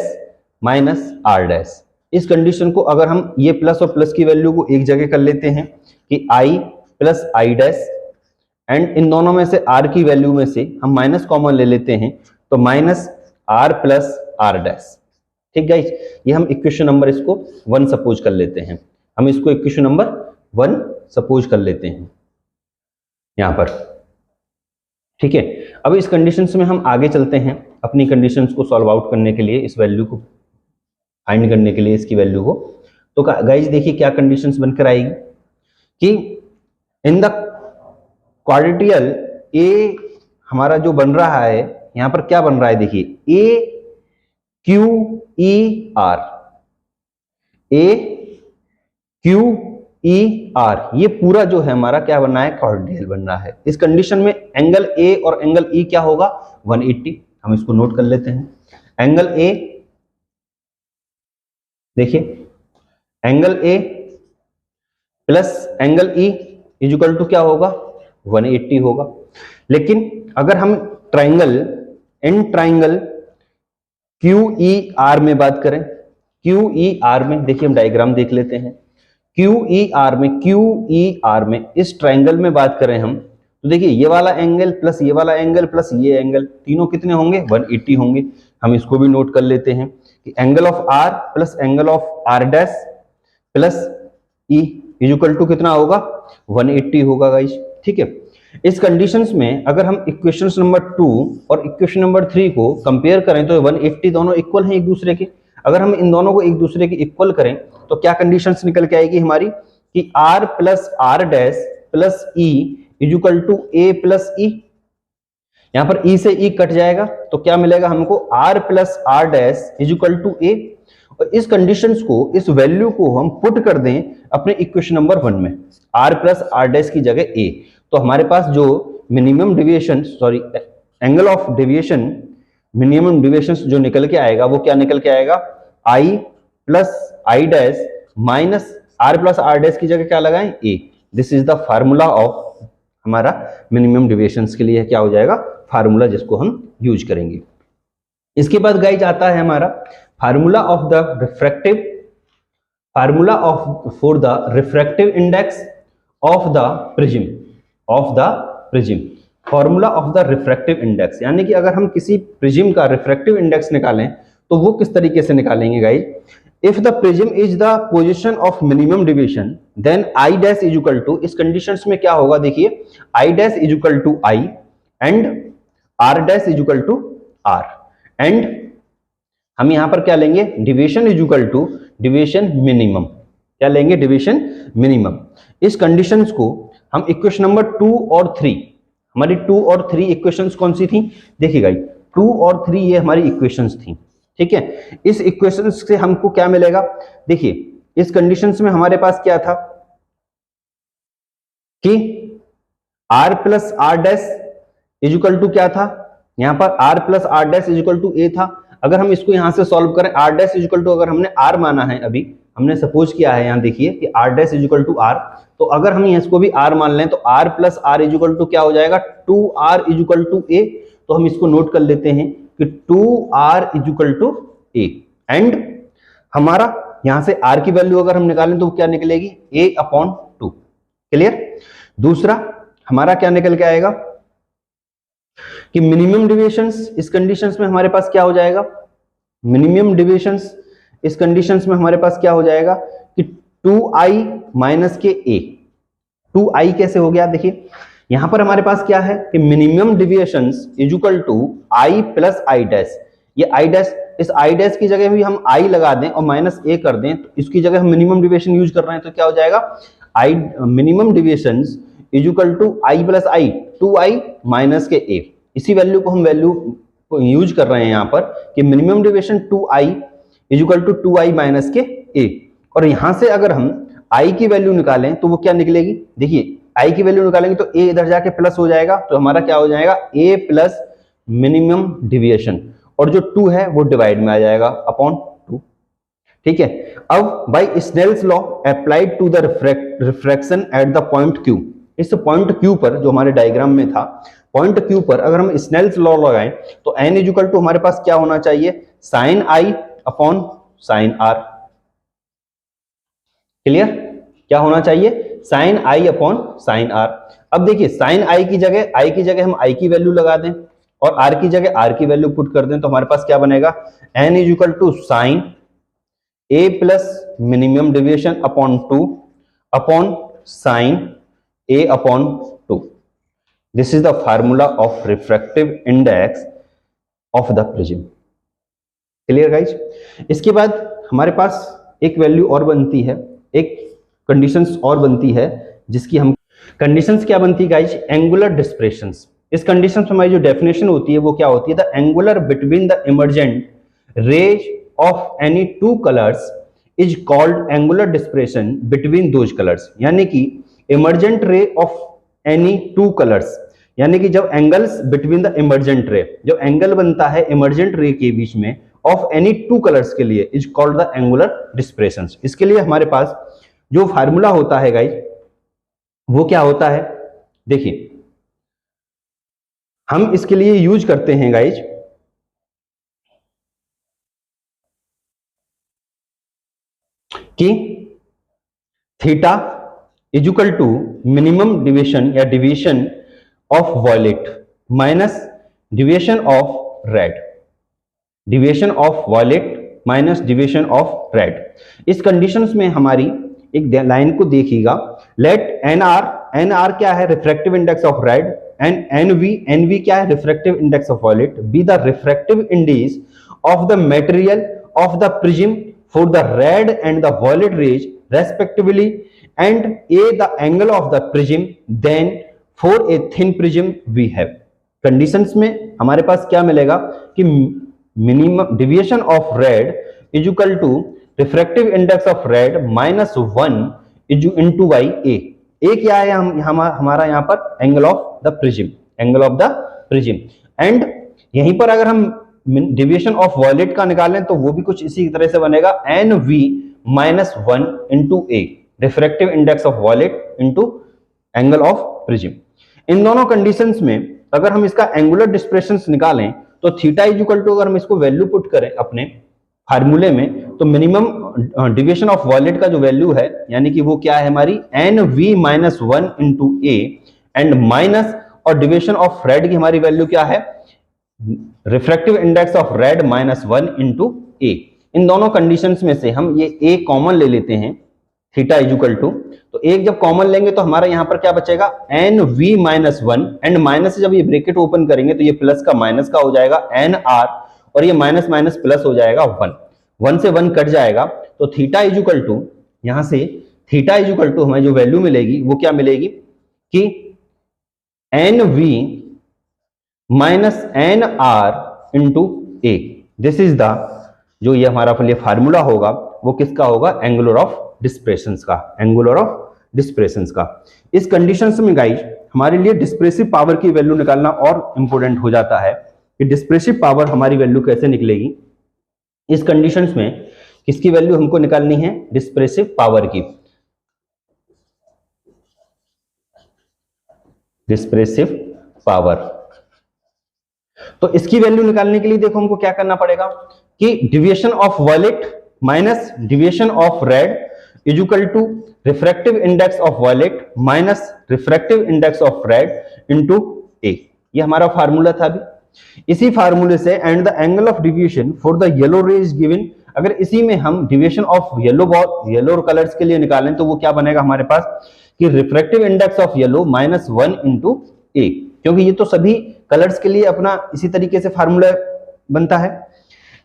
minus R dash. इस कंडीशन को अगर हम ये प्लस और प्लस की वैल्यू को एक जगह कर लेते हैं कि I plus I dash, and in दोनों में से R की वैल्यू में से हम माइनस कॉमन ले लेते हैं, तो minus R plus R dash. ठीक गाइस, ये हम इक्वेशन नंबर इसको 1 सपोज कर लेते हैं. हम इसको इक्वेशन नंबर 1 सपोज कर लेते हैं यहां पर. ठीक है. अब इस कंडीशंस में हम आगे चलते हैं अपनी कंडीशंस को सॉल्व आउट करने के लिए, इस वैल्यू को फाइंड करने के लिए, इसकी वैल्यू को. तो गाइस देखिए क्या कंडीशंस बनकर आएगी कि इन द क्वाड्रेटियल ए हमारा जो बन रहा है यहां पर क्या बन रहा है, देखिए AQER, AQER ई आर, ये पूरा जो है हमारा क्या बनना है, कार्डियल बनना है। इस कंडीशन में एंगल ए और एंगल ई क्या होगा, 180। हम इसको नोट कर लेते हैं। एंगल ए, देखिए angle A plus angle E is equal to क्या होगा, 180 होगा। लेकिन अगर हम triangle, in triangle Q E R में बात करें, क्यू ई आर में देखिए हम डायग्राम देख लेते हैं। क्यू ई आर में इस ट्राइंगल में बात करें हम, तो देखिए ये वाला एंगल प्लस ये वाला एंगल प्लस ये एंगल, तीनों कितने होंगे, 180 होंगे। हम इसको भी नोट कर लेते हैं कि angle of R plus angle of R dash plus E is equal to कितना होगा, 180 होगा गाइस। ठीक है, इस कंडीशंस में अगर हम इक्वेशन नंबर 2 और इक्वेशन नंबर 3 को कंपेयर करें तो 180 दोनों इक्वल हैं एक दूसरे के। अगर हम इन दोनों को एक दूसरे के इक्वल करें तो क्या कंडीशंस निकल के आएगी हमारी, कि r plus R dash plus E is equal to A plus E. यहां पर e से e कट जाएगा तो क्या मिलेगा हमको, r plus R dash is equal to A. और इस कंडीशंस को, इस वैल्यू को हम पुट कर दें अपने इक्वेशन नंबर 1 में, r प्लस आर डैश की जगह a, तो हमारे पास जो minimum deviation, sorry angle of deviation, minimum deviation जो निकल के आएगा वो क्या निकल के आएगा, i plus I dash minus r plus R dash की जगह क्या लगाएं, a। This is the formula of हमारा मिनिमम डेविएशंस के लिए क्या हो जाएगा, फार्मूला जिसको हम यूज करेंगे। इसके बाद गाइज आता है हमारा formula of the refractive, formula of for the refractive index of the prism, of the prism, formula of the refractive index. यानी कि अगर हम किसी प्रिज्म का रिफ्रैक्टिव इंडेक्स निकालें तो वो किस तरीके से निकालेंगे guys, if the prism is the position of minimum deviation then I dash is equal to, इस कंडीशंस में क्या होगा देखिए, I dash is equal to I and R dash is equal to R, and हम यहां पर क्या लेंगे, deviation is equal to deviation minimum, क्या लेंगे, डेविएशन मिनिमम। इस कंडीशंस को हम इक्वेशन नंबर 2 और 3, हमारी 2 और 3 इक्वेशंस कौन सी थी, देखिए गाइस 2 और 3 ये हमारी इक्वेशंस थी। ठीक है, इस इक्वेशंस से हमको क्या मिलेगा, देखिए इस कंडीशंस में हमारे पास क्या था कि r plus R dash is equal to क्या था, यहां पर r plus R dash is equal to a था। अगर हम इसको यहां से सॉल्व करें, r dash is equal to, अगर हमने r माना है, अभी हमने सपोज किया है यहां देखिए कि r dash is equal to r, तो अगर हम इसको भी r मान लें तो r plus R is equal to क्या हो जाएगा, 2r is equal to a। तो हम इसको नोट कर लेते हैं कि 2r is equal to a, and हमारा यहां से r की वैल्यू अगर हम निकालें तो क्या निकलेगी, a अपॉन 2। क्लियर। दूसरा हमारा क्या निकल के आएगा कि मिनिमम डेविएशंस, इस कंडीशंस में हमारे पास क्या हो जाएगा, मिनिमम डेविएशंस इस कंडीशंस में हमारे पास क्या हो जाएगा कि 2i माइनस के a। 2i कैसे हो गया, देखिए यहां पर हमारे पास क्या है कि minimum deviations is equal to i plus I dash. ये आई डैश, इस आई डैश की जगह भी हम i लगा दें और माइनस a कर दें तो इसकी जगह हम मिनिमम डेविएशन यूज कर रहे हैं, तो क्या हो जाएगा, i minimum deviations is equal to i plus I, 2i minus के a। इसी वैल्यू को हम वैल्यू यूज कर रहे हैं यहां पर कि minimum deviation 2i is equal to 2i minus के a। और यहां से अगर हम i की वैल्यू निकालें तो वो क्या निकलेगी, देखिए i की वैल्यू निकालेंगे तो a इधर जाके प्लस हो जाएगा, तो हमारा क्या हो जाएगा, a प्लस मिनिमम डेविएशन, और जो 2 है वो डिवाइड में आ जाएगा अपॉन 2। ठीक है, अब by Snell's law applied to the refraction at the point q, इस पॉइंट q पर जो हमारे डायग्राम में था, पॉइंट q पर अगर हम स्नेल्स लॉ लगाएं तो n इज इक्वल टू हमारे पास क्या होना चाहिए, sine i upon sine r। Clear, क्या होना चाहिए, sine i upon sine r। अब देखिए साइन i की जगह हम i की वैल्यू लगा दें और r की जगह r की वैल्यू पुट कर दें तो हमारे पास क्या बनेगा, n is equal to sine a plus minimum deviation upon 2 upon sine a upon 2। This is the formula of refractive index of the prism. Clear guys. इसके बाद हमारे पास एक वैल्यू और बनती है, एक कंडीशंस और बनती है, जिसकी हम कंडीशंस क्या बनती है गाइज, एंगुलर डिस्प्रेशंस। इस कंडीशन में हमारी जो डेफिनेशन होती है वो क्या होती है, the angular between the emergent rays of any two colours is called angular dispersion between those colours, यानी कि emergent ray of any two colours, यानी कि जब एंगल्स बिटवीन द इमर्जेंट रे, जो एंगल बनता है इमर्जेंट रे के बीच में ऑफ एनी टू कलर्स के लिए is called the angular depression. इसके लिए हमारे पास जो फार्मूला होता है गाइज वो क्या होता है, देखिए हम इसके लिए यूज करते हैं गाइज कि theta is equal to minimum deviation या deviation of violet minus deviation of red, deviation of violet minus deviation of red. इस कंडीशंस में हमारी एक लाइन को देखिएगा, लेट एन आर क्या है, refractive index of red, and N V क्या है, refractive index of violet, be the refractive index of the material of the prism for the red and the violet rays respectively, and a the angle of the prism, then for a thin prism we have। conditions में हमारे पास क्या मिलेगा कि minimum deviation of red is equal to refractive index of red minus 1 is into by a। क्या है हमारा यहाँ पर angle of the prism, angle of the prism, and यहीं पर अगर हम डिविएशन ऑफ वॉयलेट का निकालें तो वो भी कुछ इसी तरह से बनेगा, N V minus 1 into A, refractive index of violet into angle of prism. इन दोनों कंडीशंस में अगर हम इसका एंगुलर डिस्प्रेशंस निकालें तो थीटा इज इक्वल टू, अगर हम इसको वैल्यू पुट करें अपने फार्मूले में, तो मिनिमम डिविएशन ऑफ वॉयलेट का जो वैल्यू है यानी कि वो क्या है हमारी N V minus 1 into A, and minus और डिविएशन ऑफ रेड की हमारी वैल्यू क्या है, refractive index of red minus 1 into A. इन दोनों कंडीशंस में से हम ये ए कॉमन ले लेते हैं, थीटा इज इक्वल टू, तो एक जब कॉमन लेंगे तो हमारा यहां पर क्या बचेगा, N V minus 1, and minus से जब ये ब्रैकेट ओपन करेंगे तो ये प्लस का माइनस का हो जाएगा एन आर, और ये माइनस माइनस प्लस हो जाएगा 1 से 1 कट जाएगा, तो थीटा इज इक्वल टू, यहां से थीटा इज इक्वल टू हमें जो वैल्यू मिलेगी वो क्या मिलेगी कि N V minus N R into A. This is the, जो ये हमारा फार्मूला होगा वो किसका होगा, एंगुलर ऑफ डिस्प्रेशंस का, एंगुलर ऑफ डिस्प्रेशंस का। इस कंडीशंस में गाइज हमारे लिए डिस्प्रेसिव पावर की वैल्यू निकालना और इंपॉर्टेंट हो जाता है कि डिस्प्रेसिव पावर हमारी वैल्यू कैसे निकलेगी। इस कंडीशंस में किसकी वैल्यू हमको निकालनी है, डिस्प्रेसिव पावर की, डिस्प्रेसिव पावर। तो इसकी वैल्यू निकालने के लिए देखो हमको क्या करना पड़ेगा कि deviation of violet minus deviation of red is equal to refractive index of violet minus refractive index of red into A. ये हमारा फार्मूला था अभी। इसी फार्मूले से and the angle of deviation for the yellow ray is given, अगर इसी में हम डिविएशन ऑफ येलो कलर्स के लिए निकालें तो वो क्या बनेगा हमारे पास कि refractive index of yellow minus 1 into A, क्योंकि ये तो सभी कलर्स के लिए अपना इसी तरीके से फार्मूला बनता है।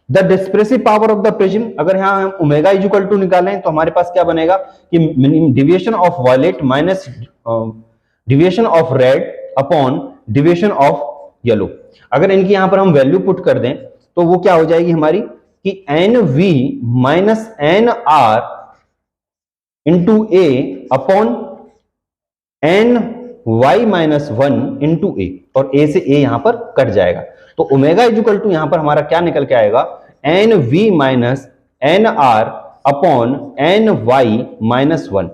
The डिस्प्रेसिव power of the prism, अगर यहां हम ओमेगा इज इक्वल टू निकालें तो हमारे पास क्या बनेगा कि deviation of violet minus deviation of red upon deviation of yellow. अगर इनकी यहां पर हम वैल्यू पुट कर दें तो वो क्या हो जाएगी हमारी कि N V minus N R into A upon N y minus 1 into A, और a से a यहां पर कट जाएगा, तो ओमेगा इज इक्वल टू यहां पर हमारा क्या निकल के आएगा, N V minus N R upon N Y minus 1,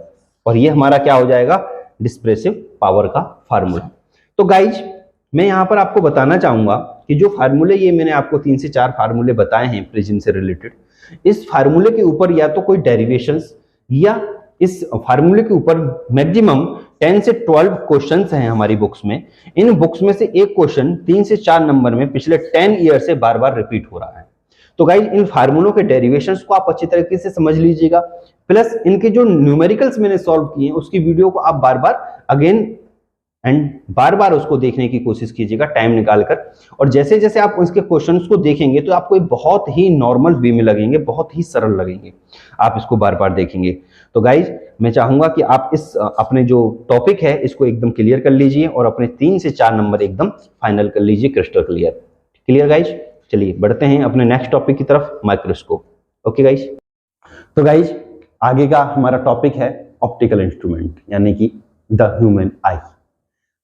और ये हमारा क्या हो जाएगा, डिस्प्रेसिव पावर का फार्मूला। तो गाइज मैं यहां पर आपको बताना चाहूंगा कि जो फार्मूले ये मैंने आपको 3 से 4 फार्मूले बताए हैं प्रिज्म से रिलेटेड, इस फार्मूले के ऊपर या तो कोई डेरिवेशंस या इस फार्मूले के ऊपर मैक्सिमम 10 से 12 क्वेश्चंस हैं हमारी बुक्स में। इन बुक्स में से एक क्वेश्चन 3 से 4 नंबर में पिछले 10 ईयर से बार बार रिपीट हो रहा है। तो गाइज इन फार्मूलों के डेरिवेशंस को आप अच्छी तरीके से समझ लीजिएगा, प्लस इनके जो न्यूमेरिकल्स मैंने सॉल्व किए हैं उसकी वीडियो को आप बार बार अगेन एंड बार बार उसको देखने की कोशिश कीजिएगा टाइम निकालकर, और जैसे जैसे आप उसके क्वेश्चंस को देखेंगे तो आपको बहुत ही नॉर्मल वे में लगेंगे, बहुत ही सरल लगेंगे, आप इसको बार बार देखेंगे। तो गाइज मैं चाहूंगा कि आप इस अपने जो टॉपिक है इसको एकदम क्लियर कर लीजिए और अपने 3 से 4 नंबर एकदम फाइनल कर लीजिए, क्रिस्टल क्लियर गाइज। चलिए बढ़ते हैं अपने नेक्स्ट टॉपिक की तरफ, माइक्रोस्कोप। ओके गाइज, तो गाइज आगे का हमारा टॉपिक है ऑप्टिकल इंस्ट्रूमेंट यानी कि द ह्यूमन आई।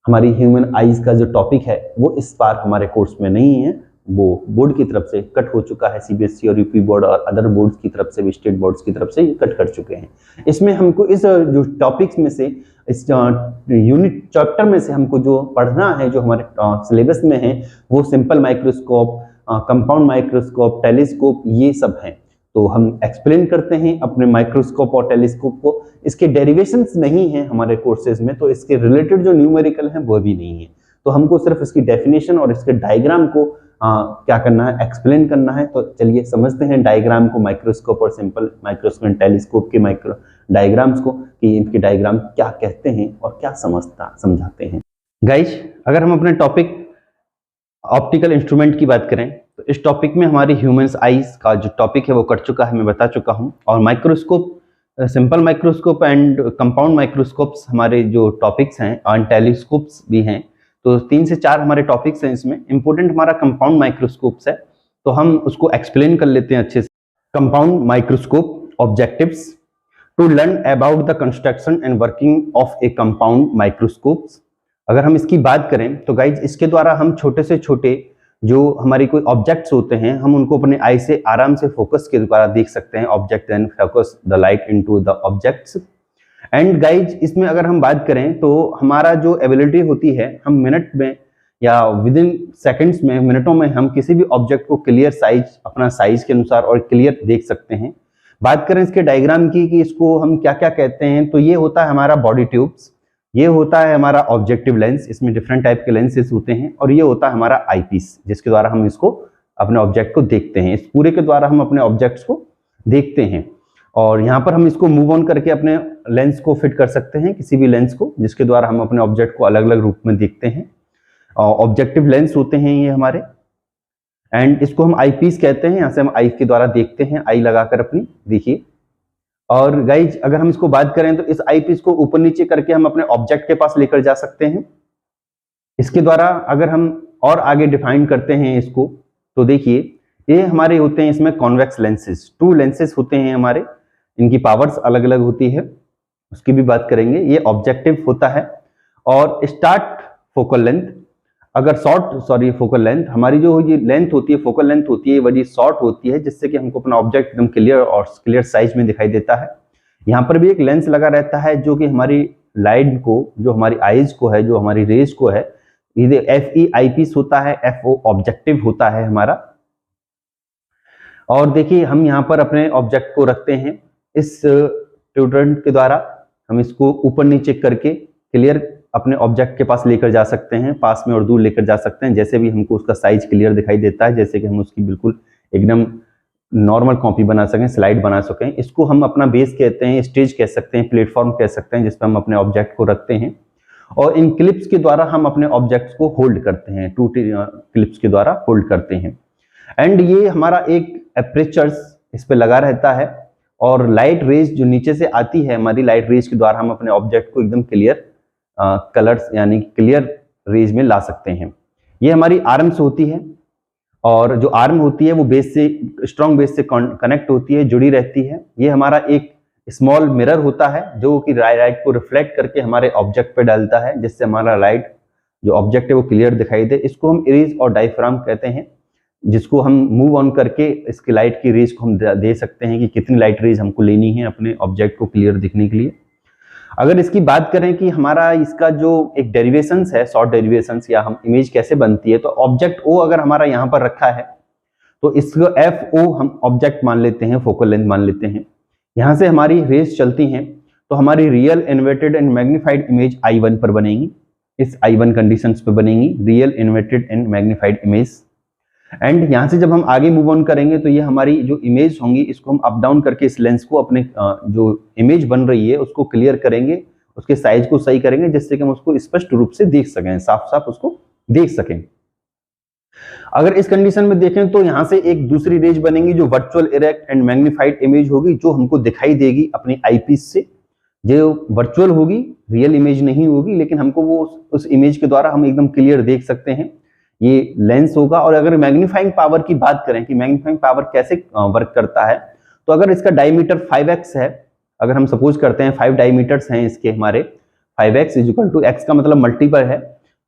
हमारी ह्यूमन आईज का जो टॉपिक है वो इस बार हमारे कोर्स में नहीं है, वो बोर्ड की तरफ से कट हो चुका है। सीबीएसई और यूपी बोर्ड और अदर बोर्ड्स की तरफ से भी, स्टेट बोर्ड्स की तरफ से ये कट कर चुके हैं। इसमें हमको इस जो टॉपिक्स में से, इस यूनिट चैप्टर में से हमको जो पढ़ना है, जो हमारे सिलेबस में है, वो simple microscope, compound microscope, telescope, ये सब हैं। तो हम एक्सप्लेन करते हैं अपने माइक्रोस्कोप और टेलीस्कोप को। इसके डेरिवेशंस नहीं है हमारे कोर्सेज में, तो इसके रिलेटेड जो न्यूमेरिकल है वो भी नहीं है। तो हमको सिर्फ इसकी डेफिनेशन और इसके डायग्राम को क्या करना है, एक्सप्लेन करना है। तो चलिए समझते हैं डायग्राम को, माइक्रोस्कोप और सिंपल माइक्रोस्कोप टेलीस्कोप के माइक्रो डायग्राम्स को, कि इनके डायग्राम क्या कहते हैं और क्या समझाते हैं। गाइज अगर हम अपने टॉपिक ऑप्टिकल इंस्ट्रूमेंट की बात करें तो इस टॉपिक में हमारी ह्यूमन्स आईज का जो टॉपिक है वो कट चुका है, मैं बता चुका हूं। और microscope, simple microscope and compound microscopes हमारे जो टॉपिक्स हैं, और टेलीस्कोप्स भी हैं। तो 3 से 4 हमारे टॉपिक्स हैं। इसमें इंपॉर्टेंट हमारा कंपाउंड माइक्रोस्कोप्स है, तो हम उसको एक्सप्लेन कर लेते हैं अच्छे से। Compound microscope objectives to learn about the construction and working of a compound microscopes. अगर हम इसकी बात करें तो गाइज इसके द्वारा हम छोटे से छोटे जो हमारी कोई ऑब्जेक्ट्स होते हैं, हम उनको अपने आई से आराम से फोकस के द्वारा देख सकते हैं। Object and focus the light into the objects. And guys इसमें अगर हम बात करें तो हमारा जो एबिलिटी होती है, हम मिनट में या विद इन सेकेंड्स में, मिनटों में हम किसी भी ऑब्जेक्ट को क्लियर साइज, अपना साइज के अनुसार और क्लियर देख सकते हैं। बात करें इसके डायग्राम की कि इसको हम क्या क्या कहते हैं, तो ये होता है हमारा बॉडी ट्यूब्स, ये होता है हमारा ऑब्जेक्टिव लेंस, इसमें डिफरेंट टाइप के लेंसेज होते हैं, और ये होता है हमारा आईपीस, जिसके द्वारा हम इसको अपने ऑब्जेक्ट को देखते हैं। इस पूरे के द्वारा हम अपने ऑब्जेक्ट्स को देखते हैं। और यहाँ पर हम इसको मूव ऑन करके अपने लेंस को फिट कर सकते हैं, किसी भी लेंस को, जिसके द्वारा हम अपने ऑब्जेक्ट को अलग अलग रूप में देखते हैं। ऑब्जेक्टिव लेंस होते हैं ये हमारे, एंड इसको हम आई पीस कहते हैं। यहाँ से हम आई के द्वारा देखते हैं, आई लगाकर अपनी, देखिए। और गाइज अगर हम इसको बात करें तो इस आई पीस को ऊपर नीचे करके हम अपने ऑब्जेक्ट के पास लेकर जा सकते हैं। इसके द्वारा अगर हम और आगे डिफाइन करते हैं इसको, तो देखिए ये हमारे होते हैं इसमें कॉन्वेक्स लेंसेज। 2 लेंसेज होते हैं हमारे, इनकी पावर्स अलग अलग होती है, उसकी भी बात करेंगे। ये ऑब्जेक्टिव होता है। और स्टार्ट फोकल लेंथ, अगर फोकल लेंथ, हमारी जो ये लेंथ होती है, फोकल लेंथ होती है, बड़ी शॉर्ट होती है, जिससे कि हमको अपना ऑब्जेक्ट एकदम क्लियर और क्लियर साइज में दिखाई देता है। यहाँ पर भी एक लेंस लगा रहता है जो कि हमारी लाइट को, जो हमारी आईज को है, जो हमारी रेज को है, ये FE आई पीस होता है, FO ऑब्जेक्टिव होता है हमारा। और देखिए हम यहाँ पर अपने ऑब्जेक्ट को रखते हैं, इस ट्यूडेंट के द्वारा हम इसको ऊपर नीचे करके क्लियर अपने ऑब्जेक्ट के पास लेकर जा सकते हैं, पास में और दूर लेकर जा सकते हैं, जैसे भी हमको उसका साइज क्लियर दिखाई देता है, जैसे कि हम उसकी बिल्कुल एकदम नॉर्मल कॉपी बना सकें, स्लाइड बना सकें। इसको हम अपना बेस कहते हैं, स्टेज कह सकते हैं, प्लेटफॉर्म कह सकते हैं, जिस पर हम अपने ऑब्जेक्ट को रखते हैं। और इन क्लिप्स के द्वारा हम अपने ऑब्जेक्ट्स को होल्ड करते हैं, 2 क्लिप्स के द्वारा होल्ड करते हैं। एंड ये हमारा एक एपरेचर्स इस पे लगा रहता है, और लाइट रेज जो नीचे से आती है, हमारी लाइट रेज के द्वारा हम अपने ऑब्जेक्ट को एकदम क्लियर कलर्स यानी क्लियर रेज में ला सकते हैं। ये हमारी आर्म्स होती है, और जो आर्म होती है वो बेस से, स्ट्रॉन्ग बेस से कनेक्ट होती है, जुड़ी रहती है। ये हमारा एक स्मॉल मिरर होता है जो कि लाइट को रिफ्लेक्ट करके हमारे ऑब्जेक्ट पे डालता है, जिससे हमारा लाइट जो ऑब्जेक्ट है वो क्लियर दिखाई दे। इसको हम इरेज और डायफ्राम कहते हैं, जिसको हम मूव ऑन करके इसकी लाइट की रेज को हम दे सकते हैं कि कितनी लाइट रेज हमको लेनी है अपने ऑब्जेक्ट को क्लियर दिखने के लिए। अगर इसकी बात करें कि हमारा इसका जो एक डेरिवेशंस है, शॉर्ट डेरिवेशंस, या हम इमेज कैसे बनती है, तो ऑब्जेक्ट O अगर हमारा यहाँ पर रखा है तो इसको FO हम ऑब्जेक्ट मान लेते हैं, फोकल लेंथ मान लेते हैं। यहाँ से हमारी रेज चलती हैं तो हमारी real inverted and magnified image I1 पर बनेगी, इस I1 कंडीशंस पे बनेगी real inverted and magnified image. And यहाँ से जब हम आगे मूव ऑन करेंगे तो ये हमारी जो इमेज होंगी, इसको हम अप डाउन करके इस लेंस को अपने जो इमेज बन रही है उसको क्लियर करेंगे, उसके साइज को सही करेंगे, जिससे कि हम उसको स्पष्ट रूप से देख सकें, साफ साफ उसको देख सकें। अगर इस कंडीशन में देखें तो यहाँ से एक दूसरी रेज बनेगी जो virtual erect and magnified image होगी, जो हमको दिखाई देगी अपनी आईपीस से। जो वर्चुअल होगी, रियल इमेज नहीं होगी, लेकिन हमको वो उस इमेज के द्वारा हम एकदम क्लियर देख सकते हैं, ये लेंस होगा। और अगर मैग्नीफाइंग पावर की बात करें कि मैग्नीफाइंग पावर कैसे वर्क करता है, तो तो अगर इसका डायमीटर 5x है, अगर हम सपोज करते हैं 5 डायमीटर्स हैं इसके हमारे, 5x इक्वल टू x का मतलब मल्टीपल है,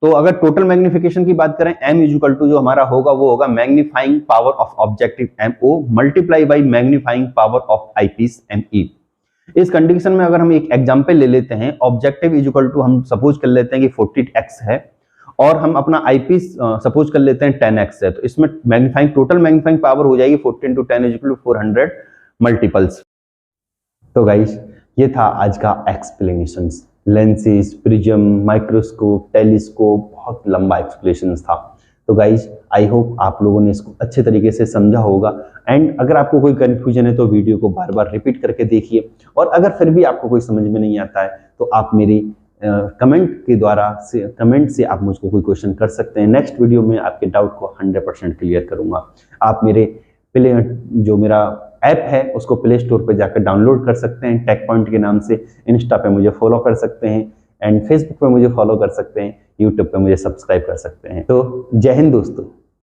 तो अगर टोटल मैग्निफिकेशन की बात करें m इक्वल टू जो हमारा होगा वो होगा magnifying power of objective MO multiply by magnifying power of eyepiece ME। इस कंडीशन में अगर हम एक एग्जांपल ले लेते हैं, ऑब्जेक्टिव इक्वल टू हम सपोज कर लेते हैं कि 40x है और हम अपना आईपीस सपोज कर लेते हैं 10x है, तो इसमें मैग्नीफाइंग टोटल मैग्नीफाइंग पावर हो जाएगी 40 × 10 इक्वल टू 400 मल्टीपल्स। तो गाइस ये था आज का explanations, lenses, prism, microscope, telescope, बहुत लंबा एक्सप्लेनेशन था। तो गाइस आई होप आप लोगों ने इसको अच्छे तरीके से समझा होगा। एंड अगर आपको कोई कंफ्यूजन है तो वीडियो को बार बार रिपीट करके देखिए, और अगर फिर भी आपको कोई समझ में नहीं आता है तो आप मेरी कमेंट के द्वारा कमेंट से आप मुझको कोई क्वेश्चन कर सकते हैं। नेक्स्ट वीडियो में आपके डाउट को 100% क्लियर करूंगा। आप मेरे जो मेरा ऐप है उसको प्ले स्टोर पर जाकर डाउनलोड कर सकते हैं टेक पॉइंट के नाम से, इंस्टा पे मुझे फॉलो कर सकते हैं एंड फेसबुक पे मुझे फॉलो कर सकते हैं, यूट्यूब पे मुझे सब्सक्राइब कर सकते हैं। तो जय हिंद दोस्तों।